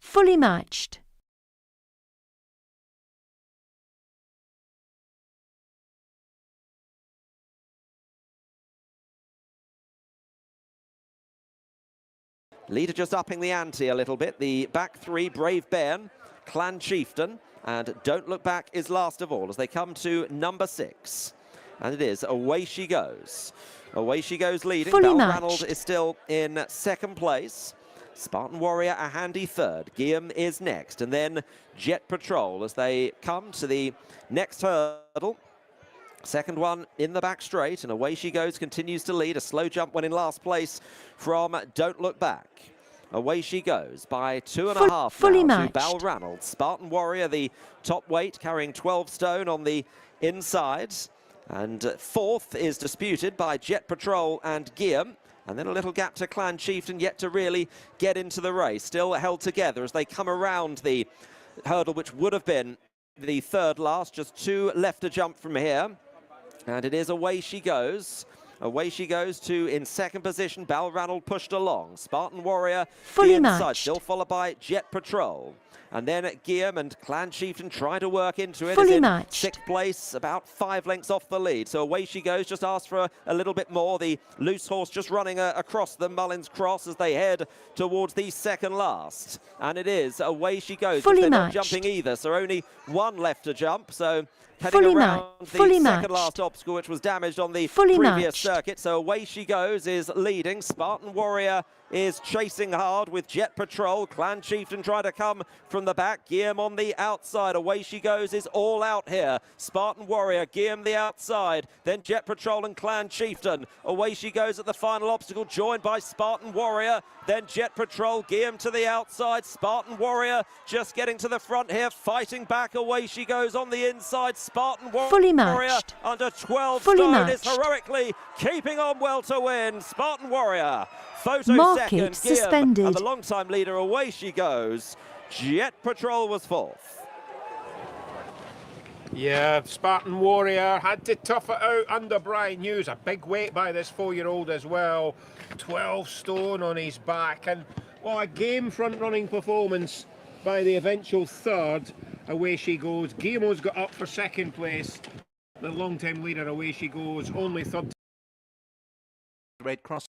fully matched. Leader just upping the ante a little bit. The back three, Brave Bairn, Clan Chieftain, and Don't Look Back is last of all as they come to number 6. And it is Away She Goes. Away She Goes leading. Fully Balranald matched. is still in second place. Spartan Warrior a handy third. Guillaume is next. And then Jet Patrol as they come to the next hurdle. Second one in the back straight, and Away She Goes continues to lead. A slow jump when in last place from Don't Look Back. Away She Goes by 2.5 fully now matched. to Balranald. Spartan Warrior, the top weight, carrying 12 stone on the inside. And fourth is disputed by Jet Patrol and Guillaume. And then a little gap to Clan Chieftain, yet to really get into the race. Still held together as they come around the hurdle, which would have been the third last. Just 2 left to jump from here. And it is Away She Goes. Away She Goes to, in second position, Balranald pushed along. Spartan Warrior, Fully the inside, matched. still followed by Jet Patrol. And then Guillaume and Clan Chieftain try to work into it. Fully Is in matched. sixth place, about 5 lengths off the lead. So Away She Goes, just asked for a little bit more. The loose horse just running across the Mullins Cross as they head towards the second last. And it is Away She Goes. Fully They're not matched. jumping either, so only 1 left to jump. So heading Fully around the fully second matched. last obstacle, which was damaged on the Fully previous matched. circuit. So Away She Goes is leading. Spartan Warrior is chasing hard with Jet Patrol. Clan Chieftain trying to come from the back. Guillaume on the outside. Away She Goes is all out here. Spartan Warrior, Guillaume the outside. Then Jet Patrol and Clan Chieftain. Away She Goes at the final obstacle, joined by Spartan Warrior. Then Jet Patrol, Guillaume to the outside. Spartan Warrior just getting to the front here, fighting back. Away She Goes on the inside. Spartan Fully Warrior matched. under 12 Fully stone is matched. heroically keeping on well to win. Spartan Warrior. Photo Market second, Guillaume, suspended. and the long-time leader, Away She Goes. Jet Patrol was fourth. Yeah, Spartan Warrior had to tough it out under Brian Hughes. A big weight by this 4-year-old as well. 12 stone on his back. And, well, a game front-running performance by the eventual third. Away She Goes. Guillemo's got up for second place. The long-time leader, Away She Goes, only third. Red Cross.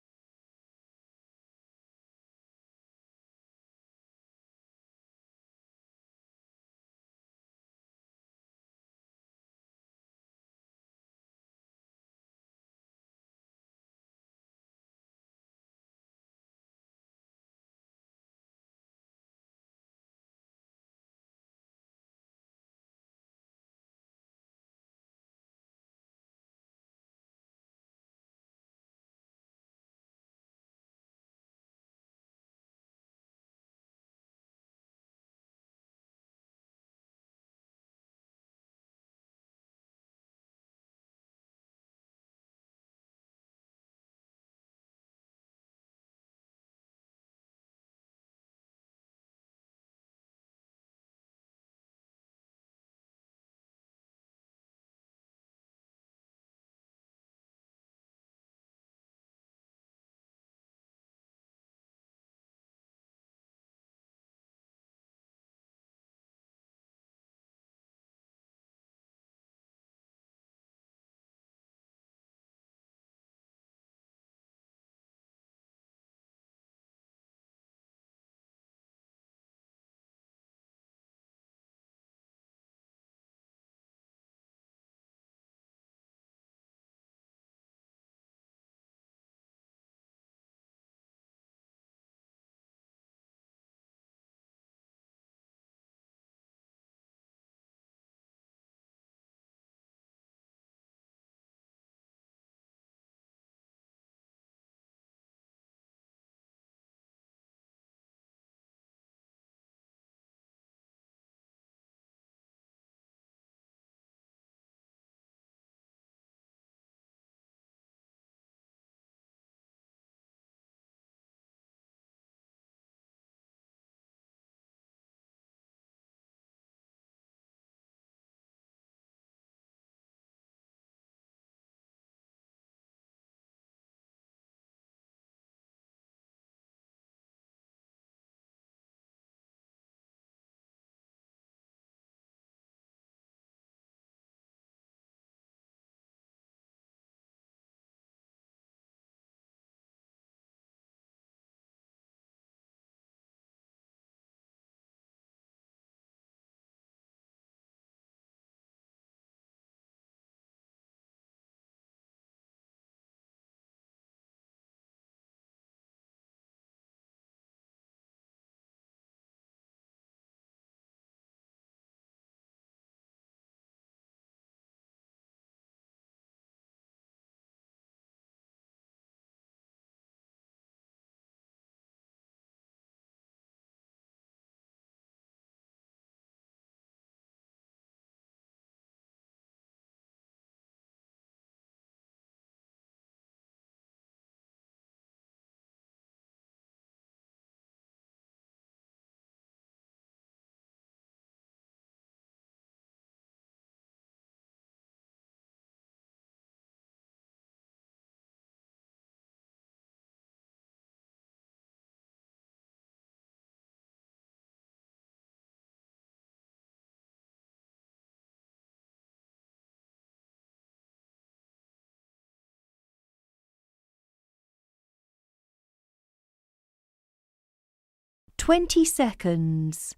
20 seconds.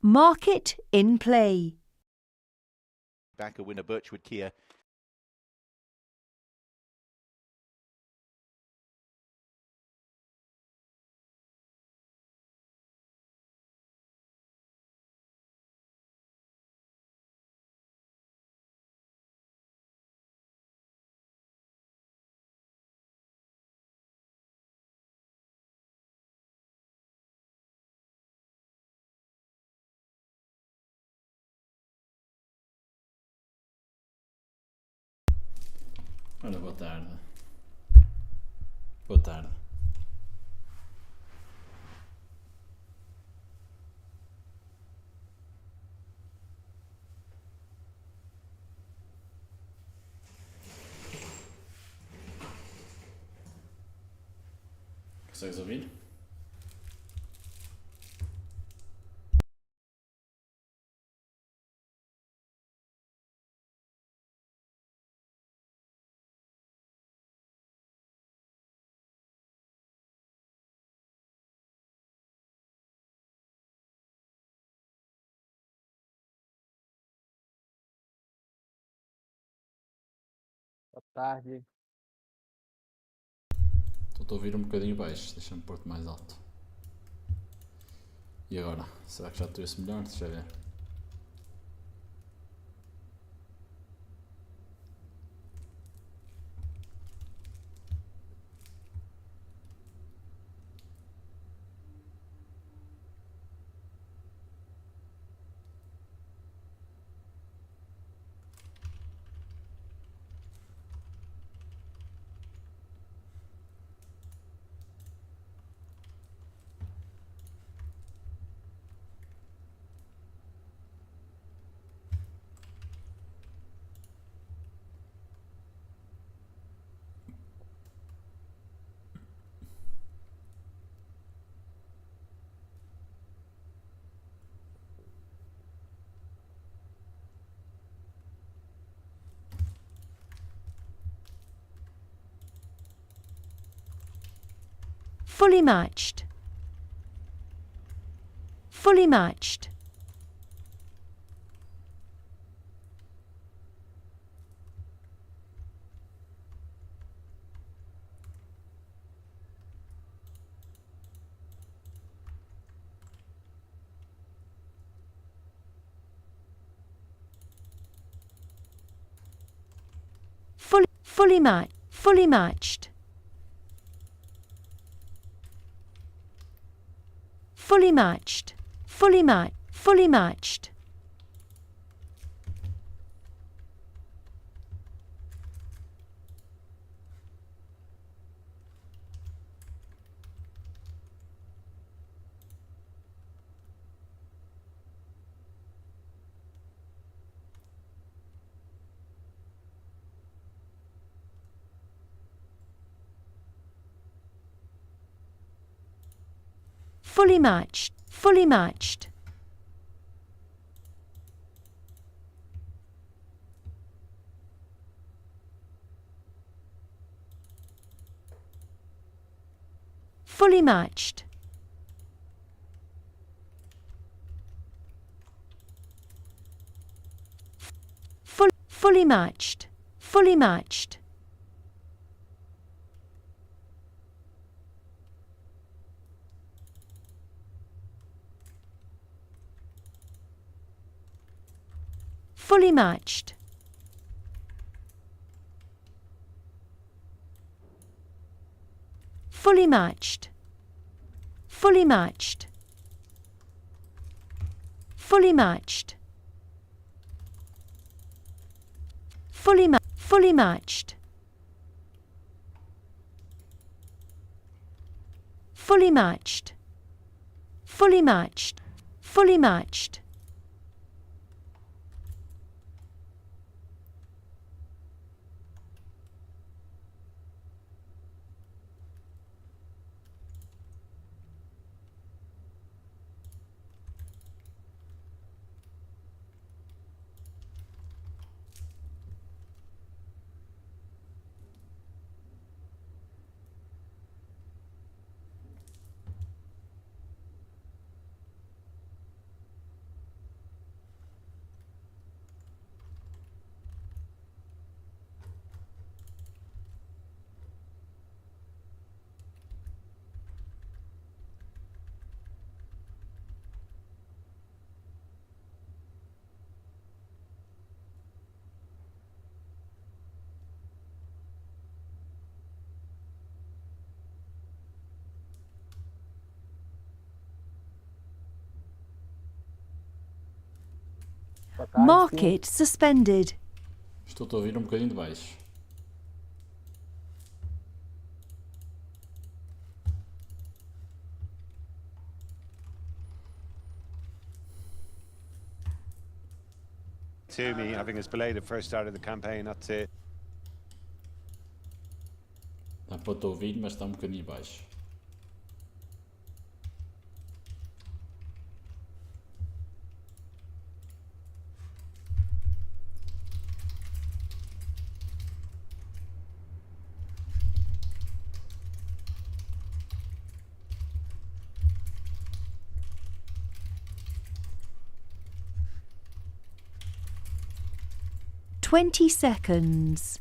Market in play. Backer winner Birchwood Kia. Olha, boa tarde. Boa tarde. Consegues ouvir? Boa tarde. Estou a ouvir um bocadinho baixo, deixa-me pôr-te mais alto. E agora? Será que já te ouço melhor? Deixa eu ver. Fully matched. Fully matched. Fully matched. Fully matched. Fully matched. Fully matched. Fully matched. Fully matched. Fully matched. Fully matched. Fully matched. Fully matched. Fully matched. Fully matched. Fully matched. Fully matched. fully matched, fully matched, fully matched, fully matched, market suspended. Estou a ouvir bocadinho de baixo. To me, having his belated first start of the campaign, that's it. Dá para te ouvir, mas está bocadinho baixo. Twenty seconds.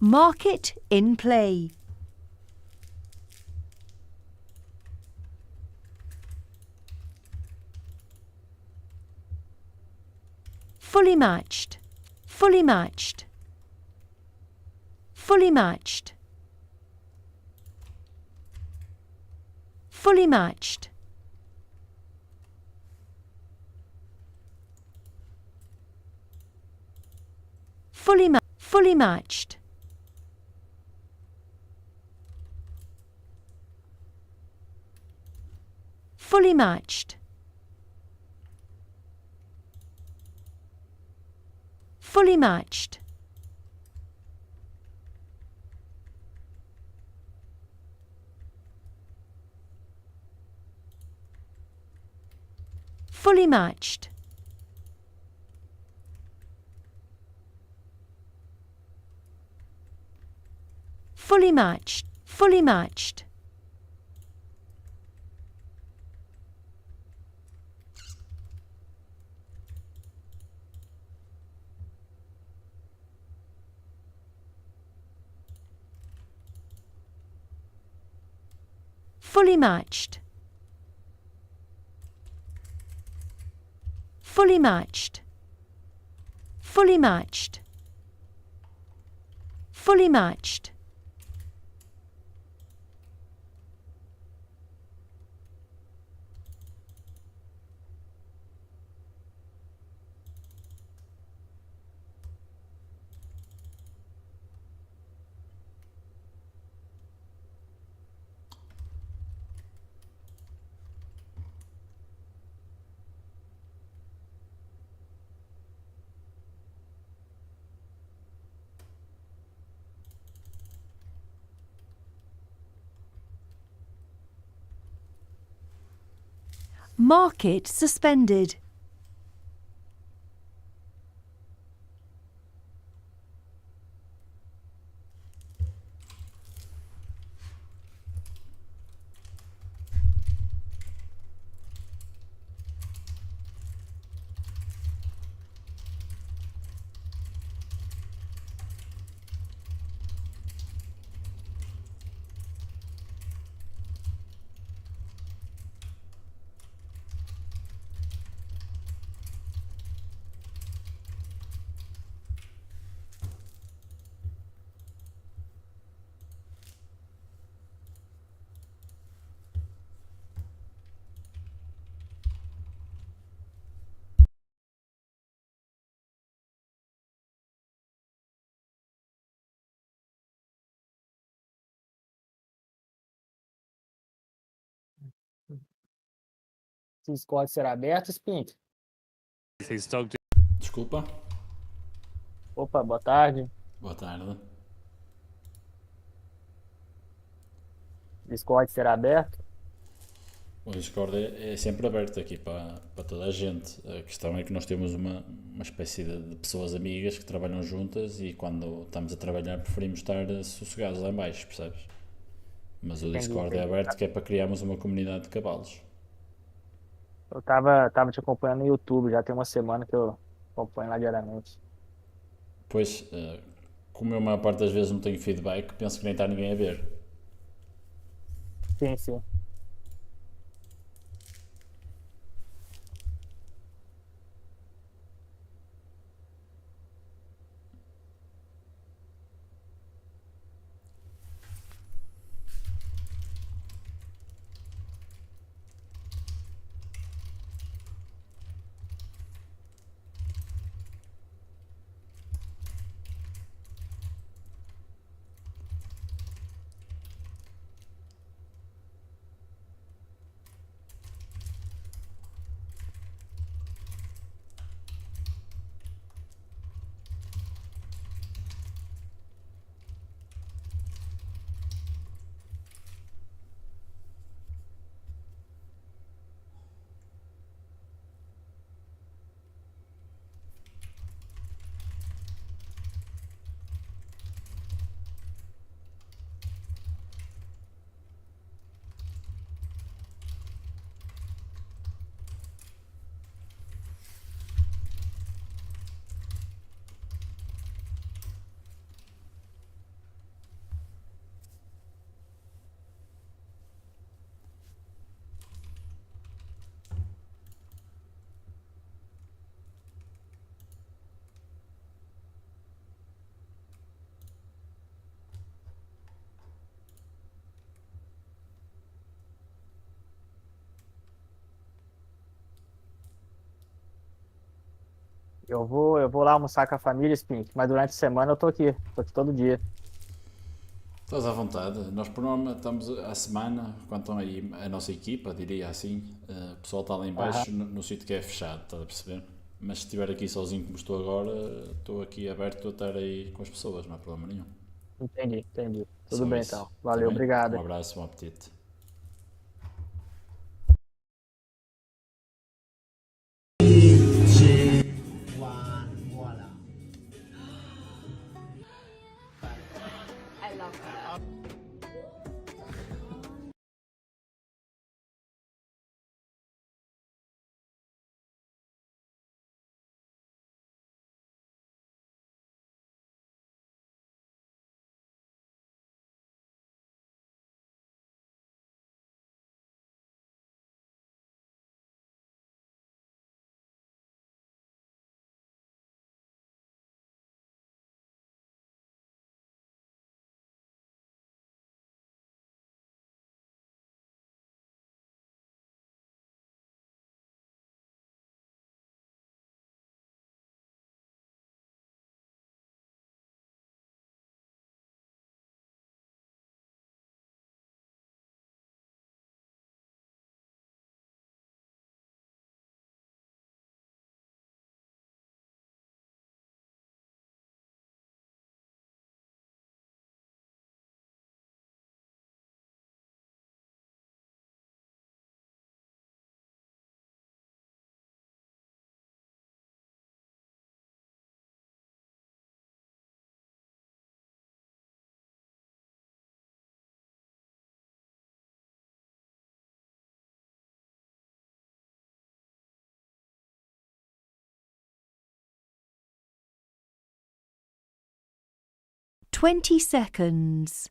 Market in play. Fully matched, fully matched, fully matched, fully matched, fully matched, fully matched, fully matched, fully matched, fully matched, fully matched, fully matched, fully matched, fully matched, fully matched, fully matched, market suspended. Se o Discord será aberto, Spink. He's dug Desculpa. Opa, boa tarde. Boa tarde. Discord será aberto? O Discord é sempre aberto aqui para toda a gente. A questão é que nós temos uma espécie de pessoas amigas que trabalham juntas e quando estamos a trabalhar preferimos estar sossegados lá em baixo, percebes? Mas o Discord é aberto que é para criarmos uma comunidade de cavalos. Eu tava te acompanhando no YouTube, já tem uma semana que eu acompanho lá diariamente. Pois, como eu a maior parte das vezes não tenho feedback, penso que nem está ninguém a ver. Sim, sim. Eu vou lá almoçar com a família, Spink, mas durante a semana eu tô aqui todo dia. Estás à vontade. Nós, por norma, estamos à semana, quando estão aí a nossa equipa, diria assim, o pessoal está lá em baixo, no sítio que é fechado, estás a perceber? Mas se estiver aqui sozinho como estou agora, estou aqui aberto a estar aí com as pessoas, não há problema nenhum. Entendi, entendi. É Tudo só bem isso. então. Está Valeu, bem? obrigado. Um abraço, bom apetite. I love that. Twenty seconds.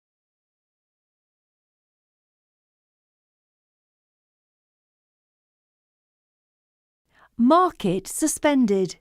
Market suspended.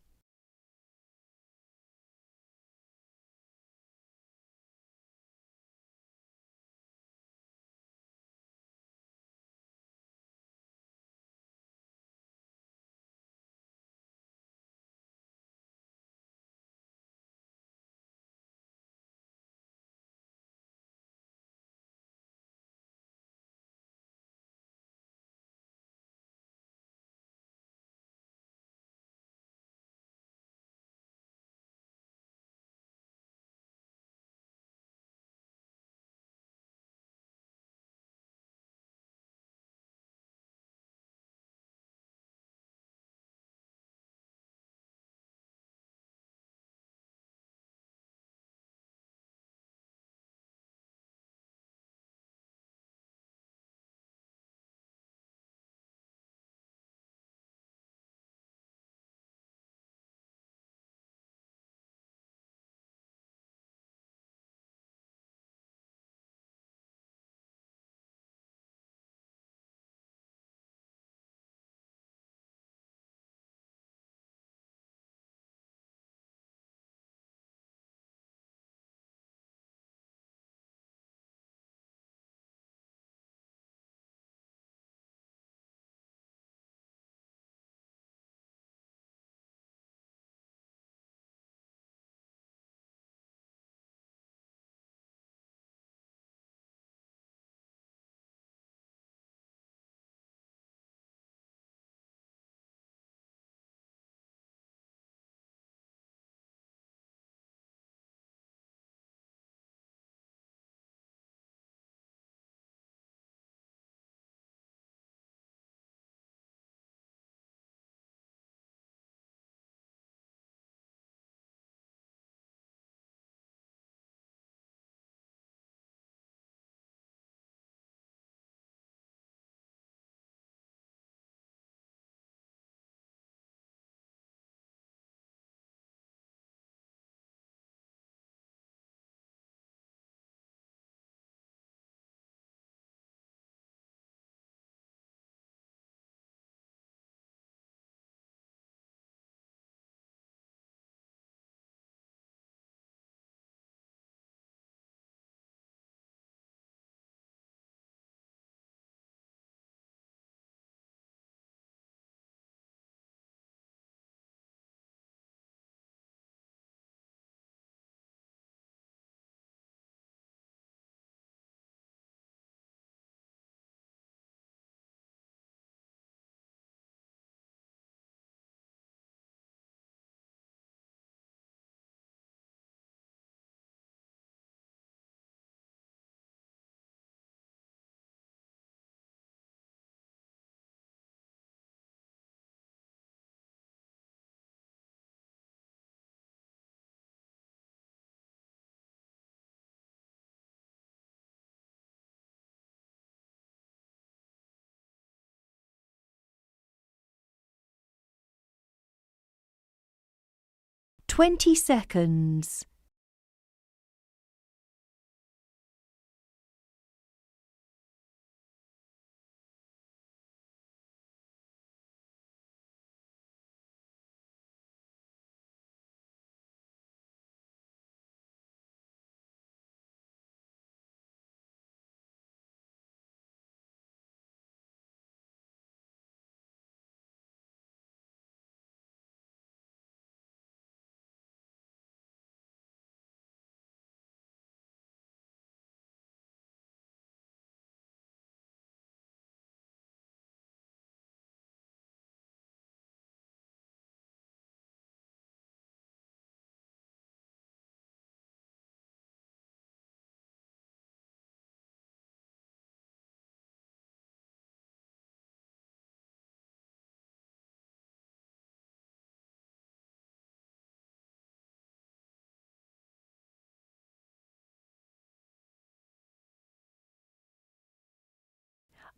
Twenty seconds.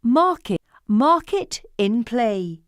Market in play.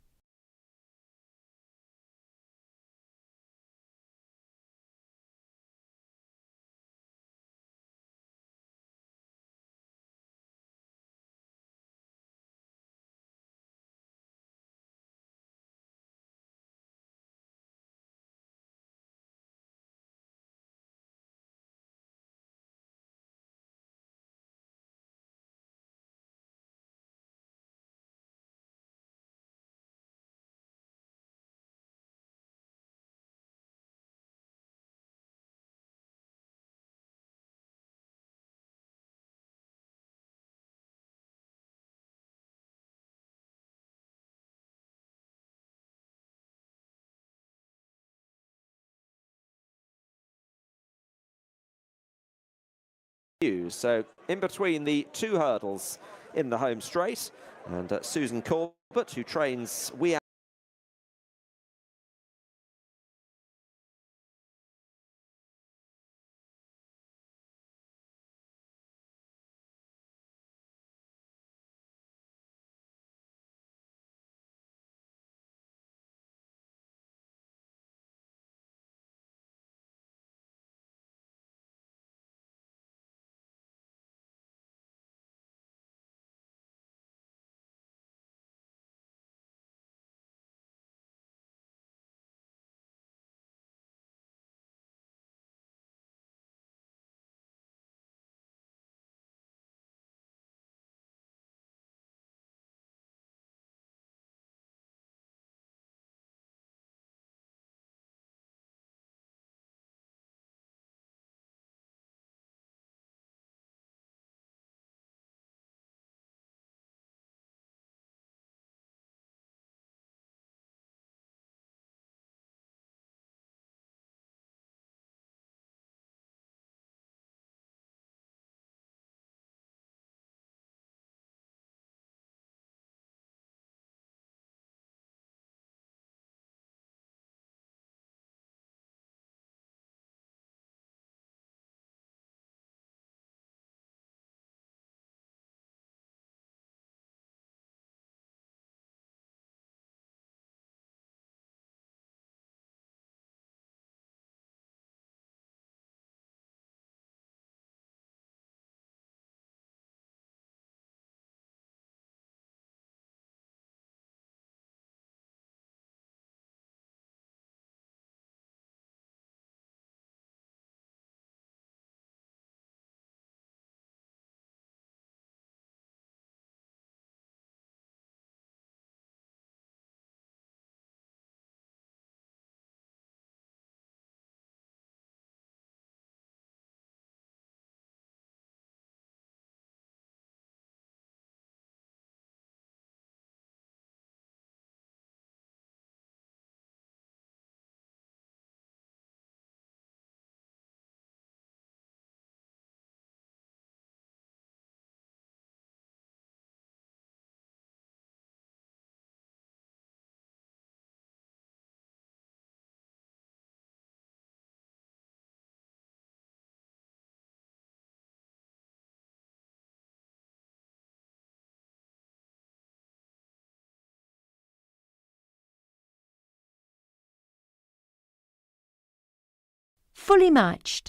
Hughes. So in between the two hurdles in the home straight, and Susan Corbett, who trains We Fully matched.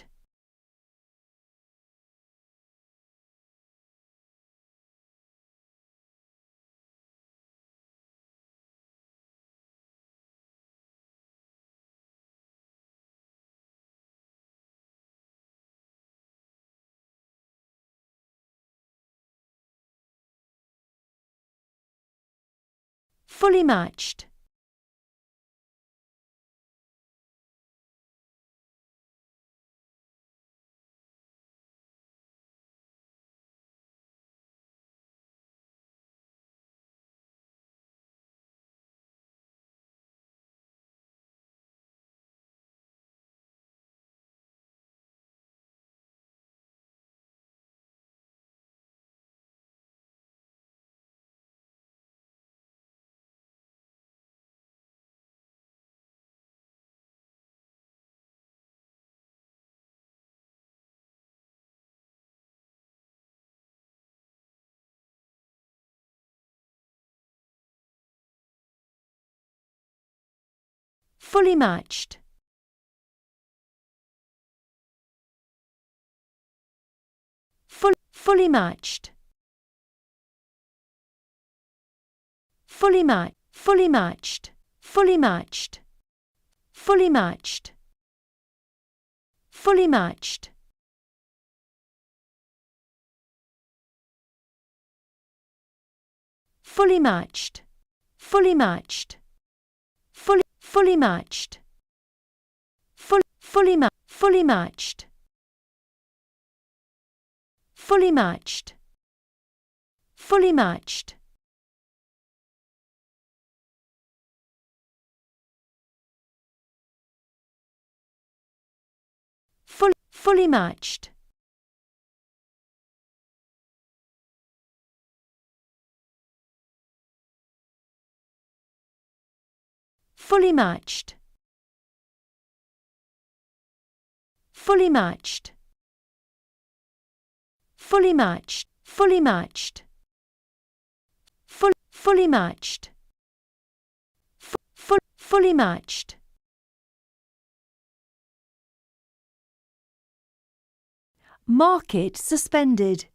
Fully matched. Fully matched. Fully matched. Fully matched. Fully matched. Fully matched. Fully matched. Fully matched. Fully matched. Fully matched. Fully matched. Fully matched. Fully matched. Fully matched. Fully matched. fully matched, fully matched, fully matched, fully matched, fully matched, fully matched. Market suspended.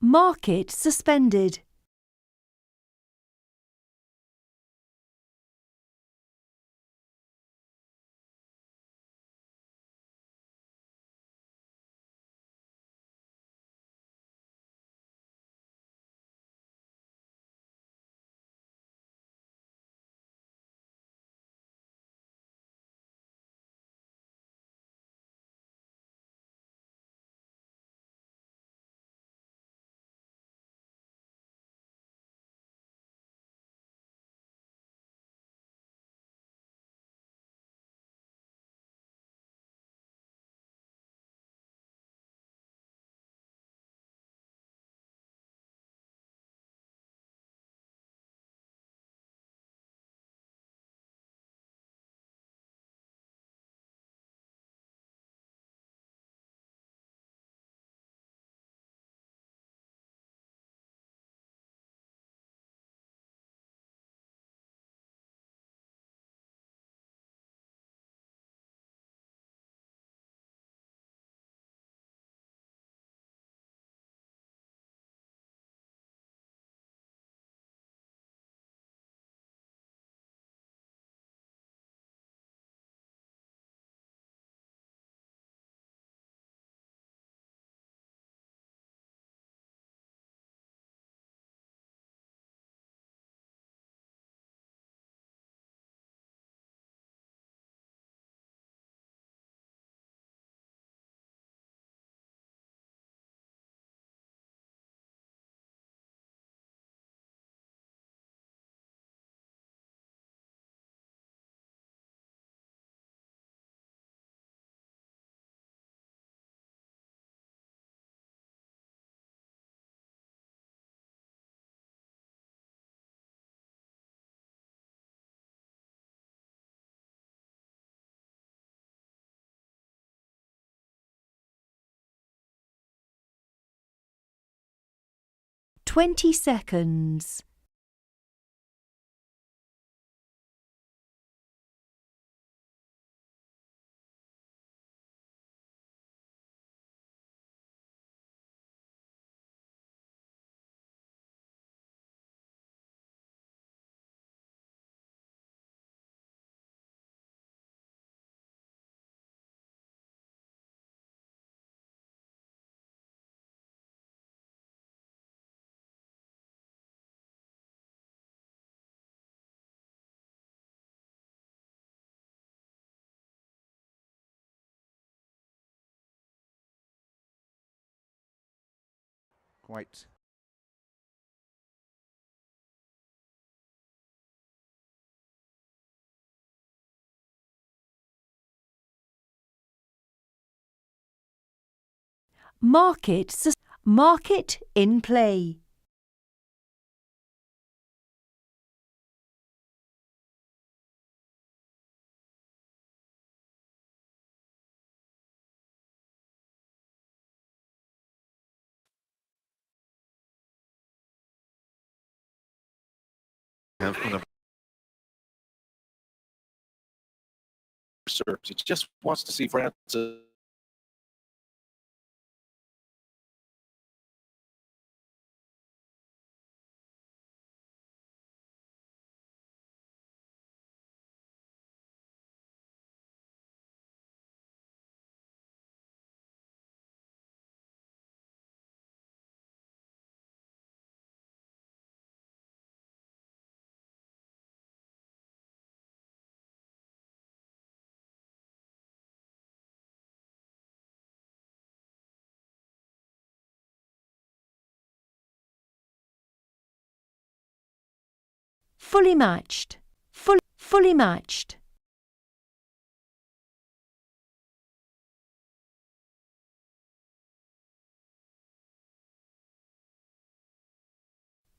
Market suspended. "20 seconds. Quite Market in play. Serves. He just wants to see France. Fully matched. Fully matched.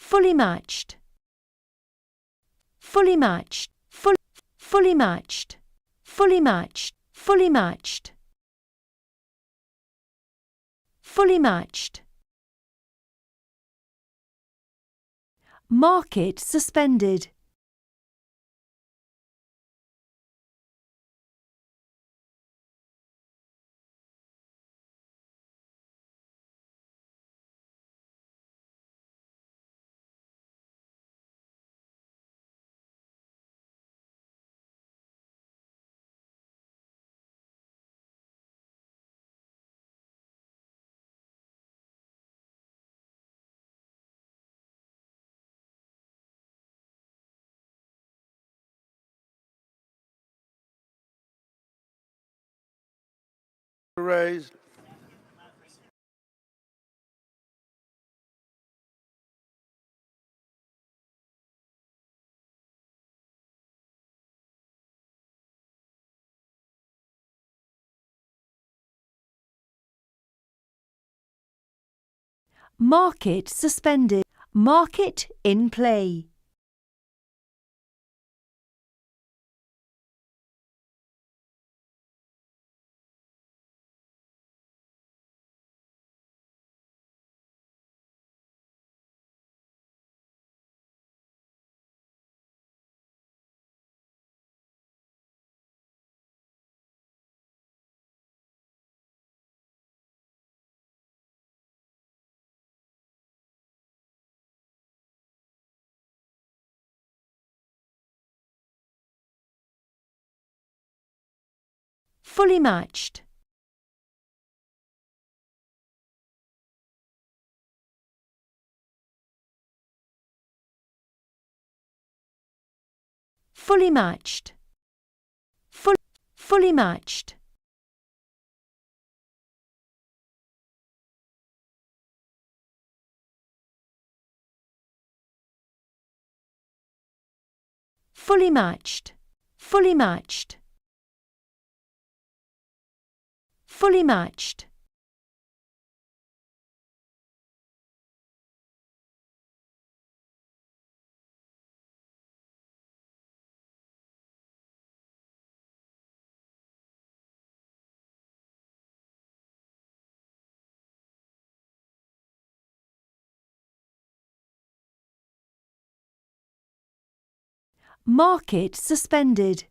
fully matched, fully matched, fully matched, fully matched, fully matched, fully matched. Market suspended. Raised. Market suspended. Market in play. Fully matched. Fully matched. Fully matched. Fully matched. Fully matched. Fully matched. Market suspended.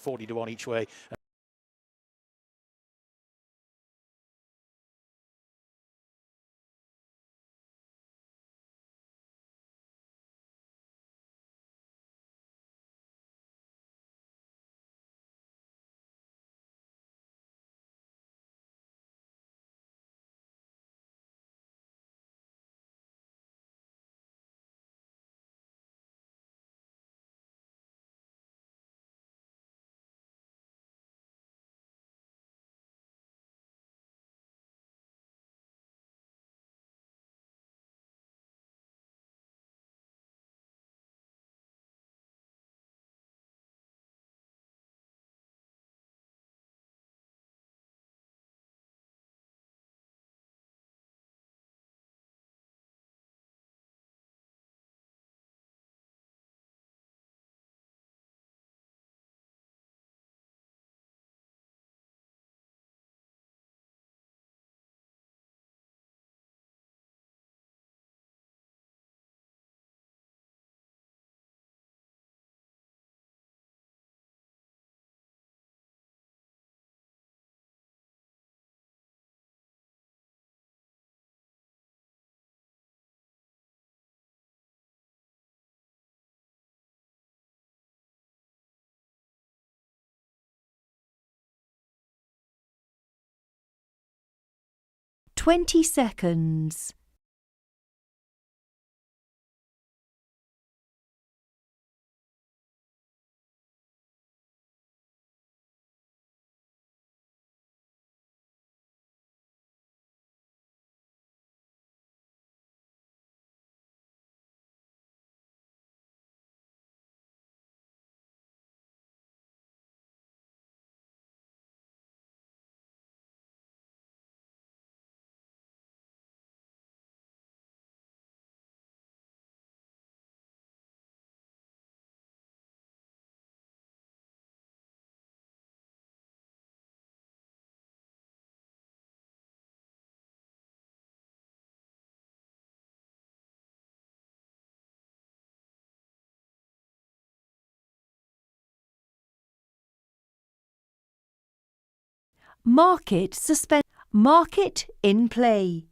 40 to 1 each way. Twenty seconds. Market in play.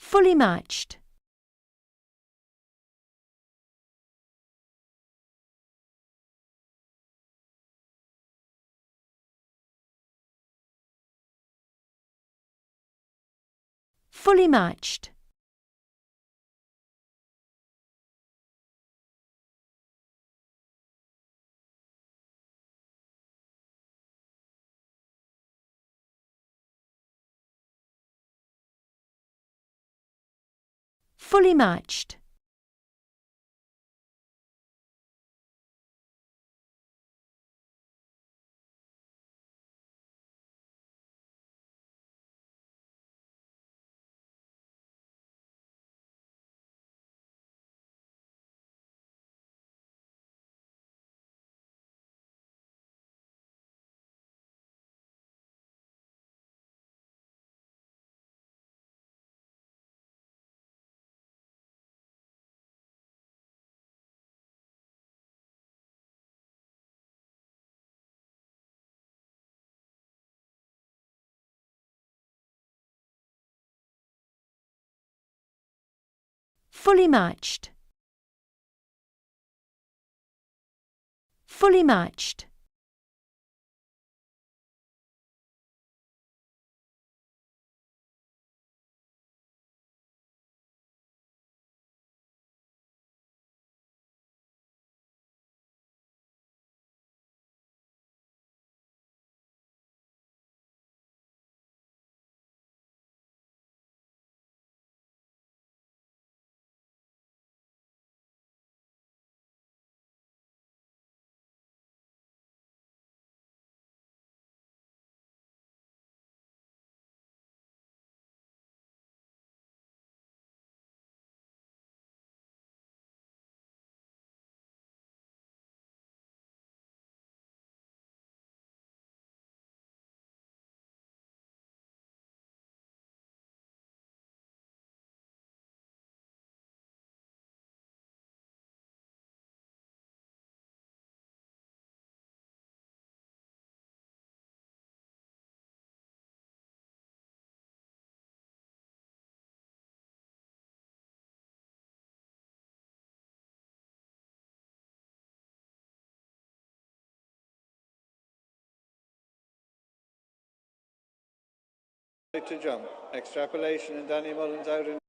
fully matched, fully matched, fully matched, fully matched, fully matched, To jump. Extrapolation and Danny Mullins out in.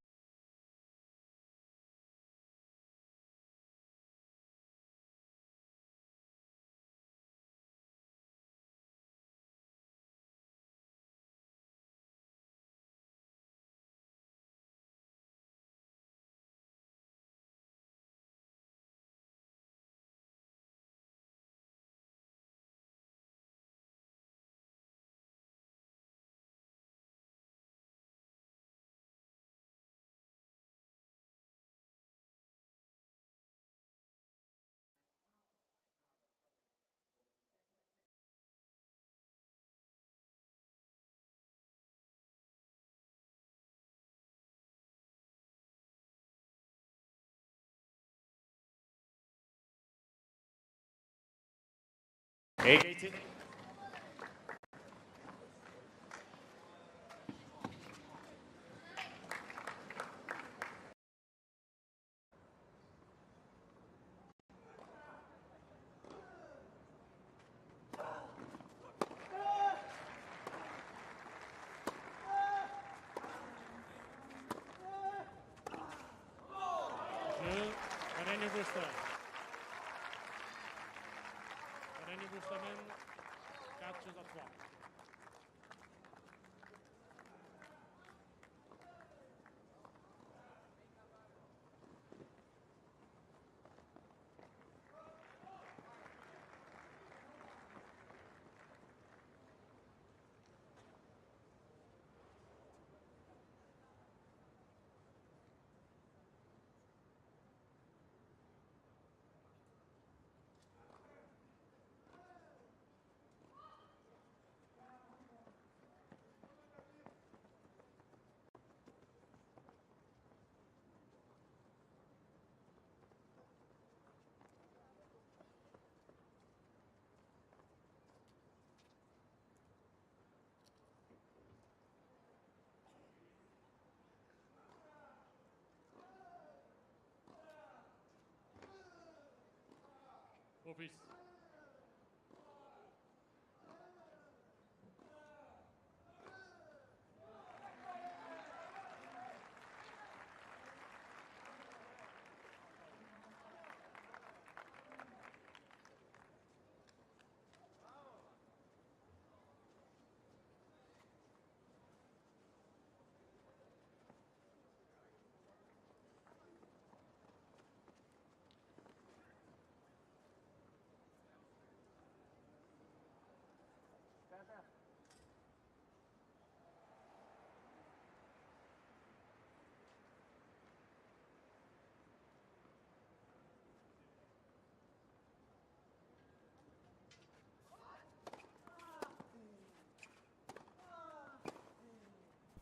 Eight.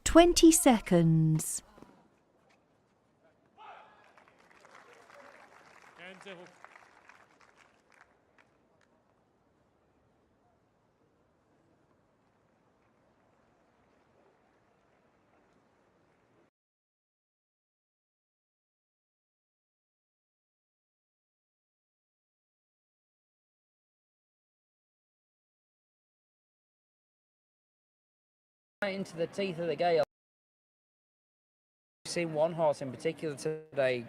20 seconds. Into the teeth of the gale. We've seen one horse in particular today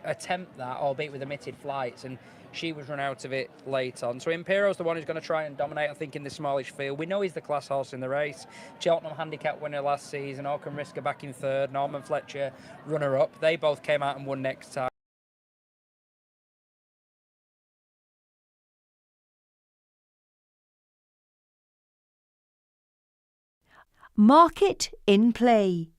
attempt that, albeit with omitted flights, and she was run out of it late on. So Impero's the one who's going to try and dominate, I think, in this smallish field. We know he's the class horse in the race. Cheltenham handicap winner last season, Orcan Risker back in third, Norman Fletcher runner-up. They both came out and won next time. Market in play.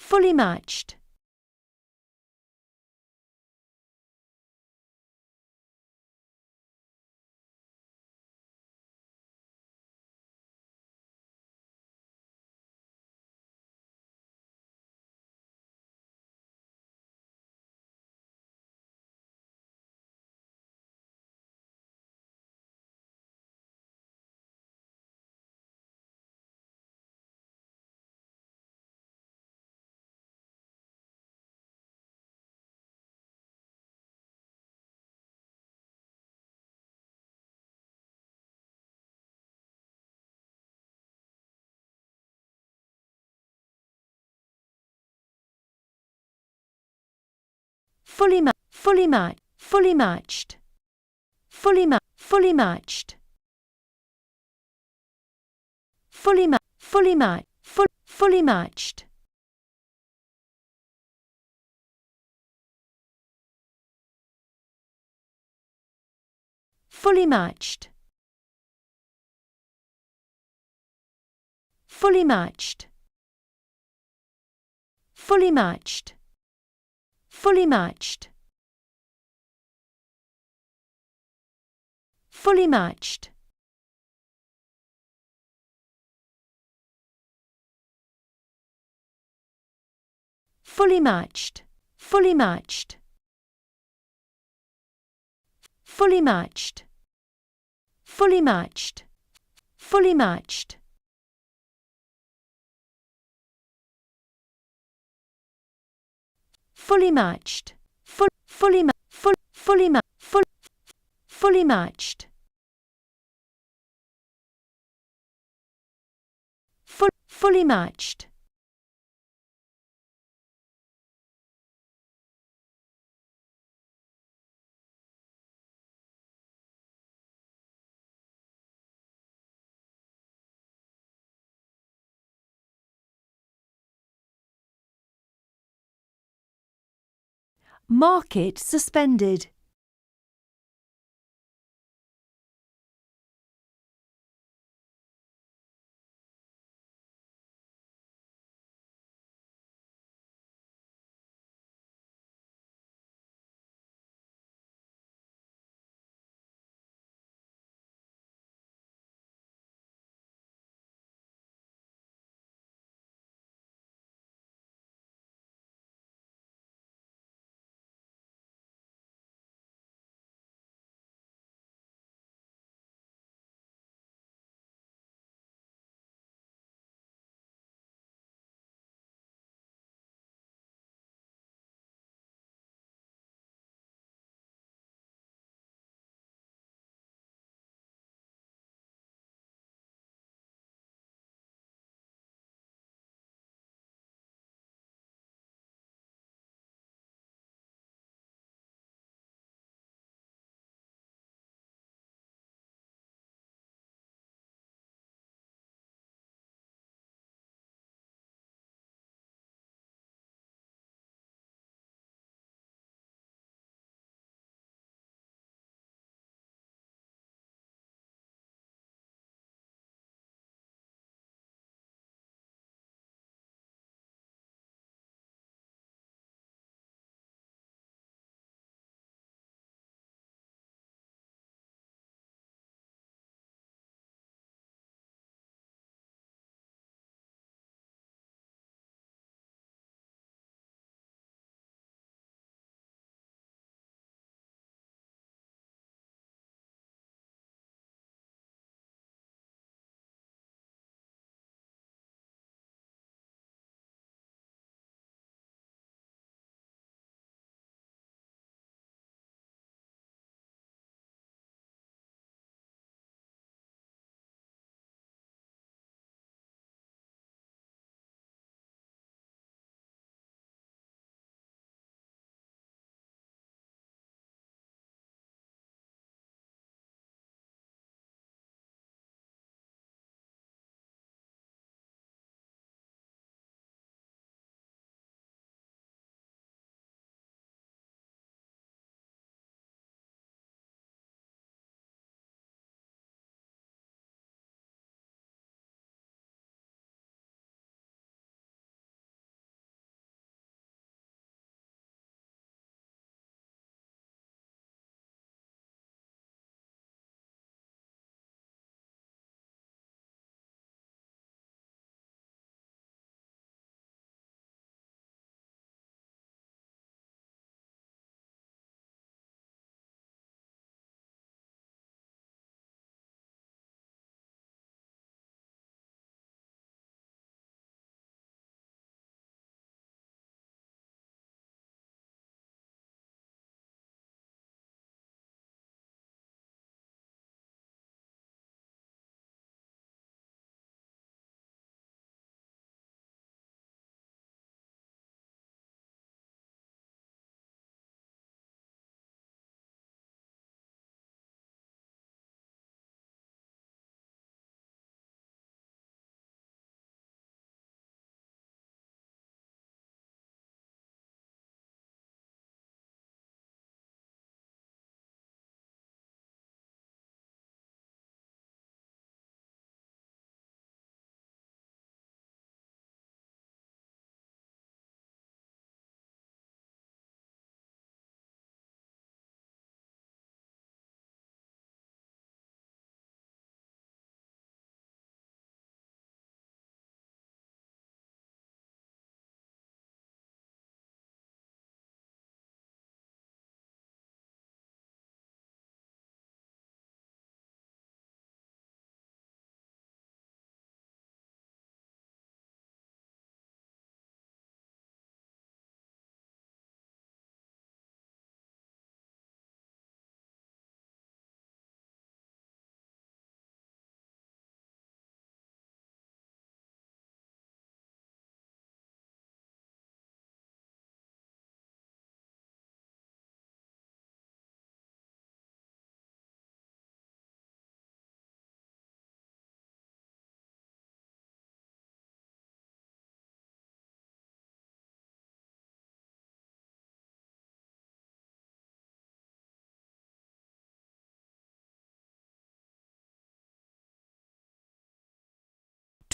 Fully matched. Fully matched. Fully matched. Fully matched. Fully matched. Fully matched. Fully matched. Fully matched. Fully matched. Fully matched. Fully matched. Fully matched. Fully matched. Fully matched. Fully matched. Fully matched. fully matched, fully matched, fully matched, fully matched, fully matched, fully matched. Market suspended.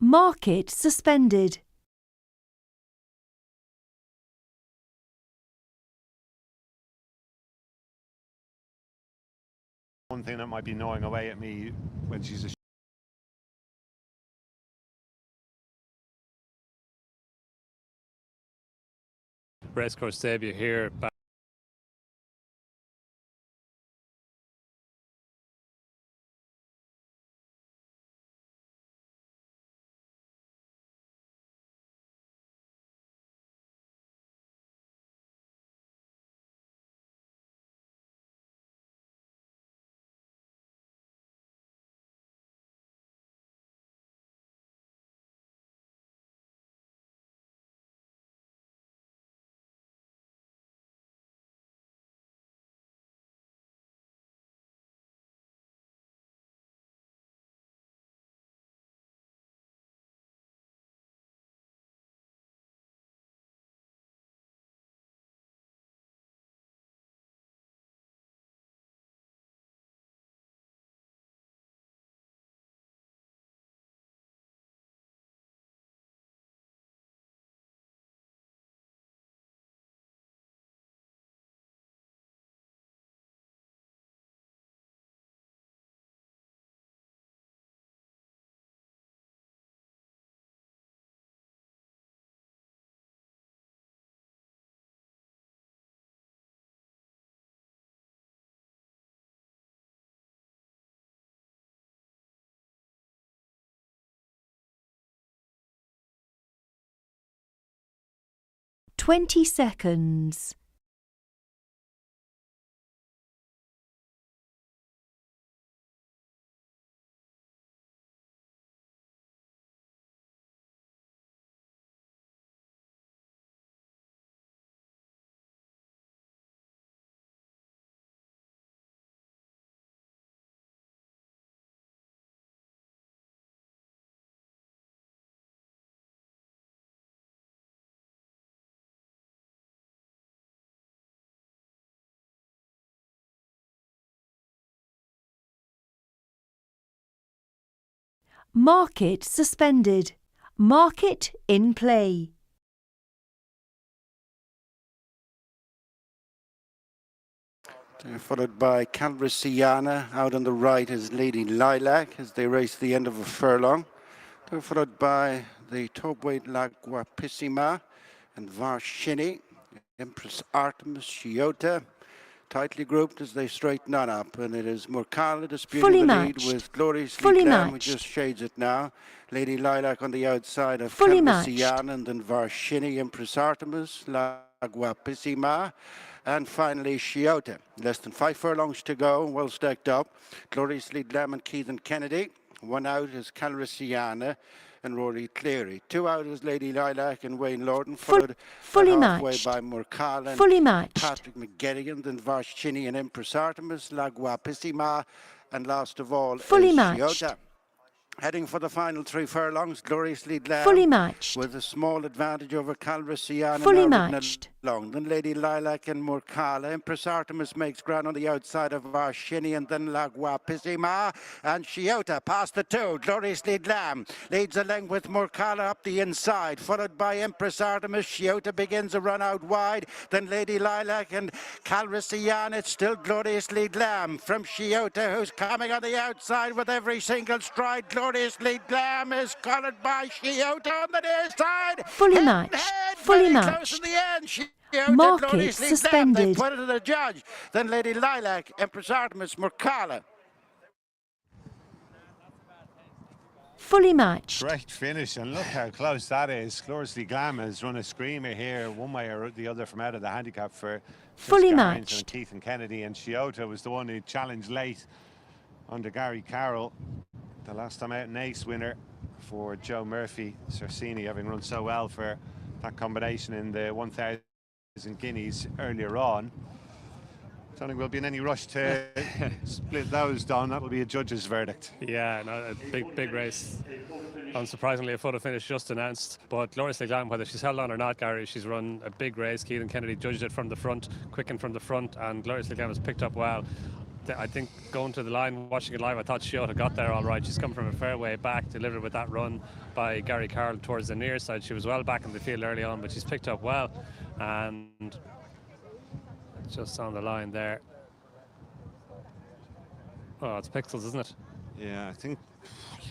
Market suspended. One thing that might be gnawing away at me when she's a Racecourse debut here. Twenty seconds. Market suspended. Market in play. Followed by Calrissiana. Out on the right is Lady Lilac as they race the end of a furlong. They're followed by the top weight La Guapissima and Varshini. Empress Artemis, Chiota. Tightly grouped as they straighten on up, and it is Murkala disputing the lead with Gloriously Glam, who just shades it now. Lady Lilac on the outside of Calrissiana, and then Varshini, Empress Artemis, La Guapissima, and finally Chiota. Less than 5 furlongs to go, well stacked up. Gloriously Glam and Keithan Kennedy. 1 out is Calrissiana and Rory Cleary. 2 out is Lady Lilac and Wayne Lorden, followed halfway by Murkala and Patrick McGettigan, then Varshini and Empress Artemis, La Guapissima, and last of all is Chiota. Heading for the final 3 furlongs, Gloriously Glam, with a small advantage over Calrissiana. Long. Then Lady Lilac and Murkala. Empress Artemis makes ground on the outside of Varshini, and then La Guapissima and Chiota past the 2. Gloriously Glam leads the length with Murkala up the inside, followed by Empress Artemis. Chiota begins a run out wide. Then Lady Lilac and Calrissiana. It's still Gloriously Glam from Chiota, who's coming on the outside with every single stride. Gloriously Glam is collared by Chiota on the near side. Fully matched. Close in the end. Market suspended. They put it to the judge. Then Lady Lilac, Empress Artemis, Murkala. Fully matched. Great finish, and look how close that is. Gloriously Glam has run a screamer here, one way or the other, from out of the handicap for fully matched. And Keithan Kennedy, and Chiota was the one who challenged late under Gary Carroll. The last time out, an ace winner for Joe Murphy. Cersini having run so well for that combination in the 1,000 guineas earlier on. I don't think we'll be in any rush to split those down. That will be a judge's verdict. Yeah, no, a big race. Unsurprisingly, a photo finish just announced. But Gloriously Glam, whether she's held on or not, Gary, she's run a big race. Keithan Kennedy judged it from the front, quickened from the front, and Gloriously Glam has picked up well. I think going to the line, watching it live, I thought Shiota got there all right. She's come from a fair way back, delivered with that run by Gary Carroll towards the near side. She was well back in the field early on, but she's picked up well. And just on the line there. Oh, it's Pixels, isn't it? Yeah, I think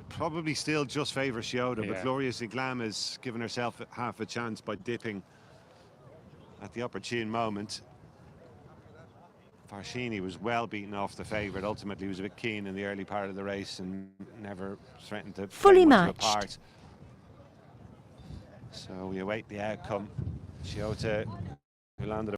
probably still just favour Shiota, Yeah. but Gloria Siglam has given herself half a chance by dipping at the opportune moment. Farshini was well beaten off the favourite. Ultimately, he was a bit keen in the early part of the race and never threatened to Fully play much of a matched. part. So we await the outcome. Shiota, who landed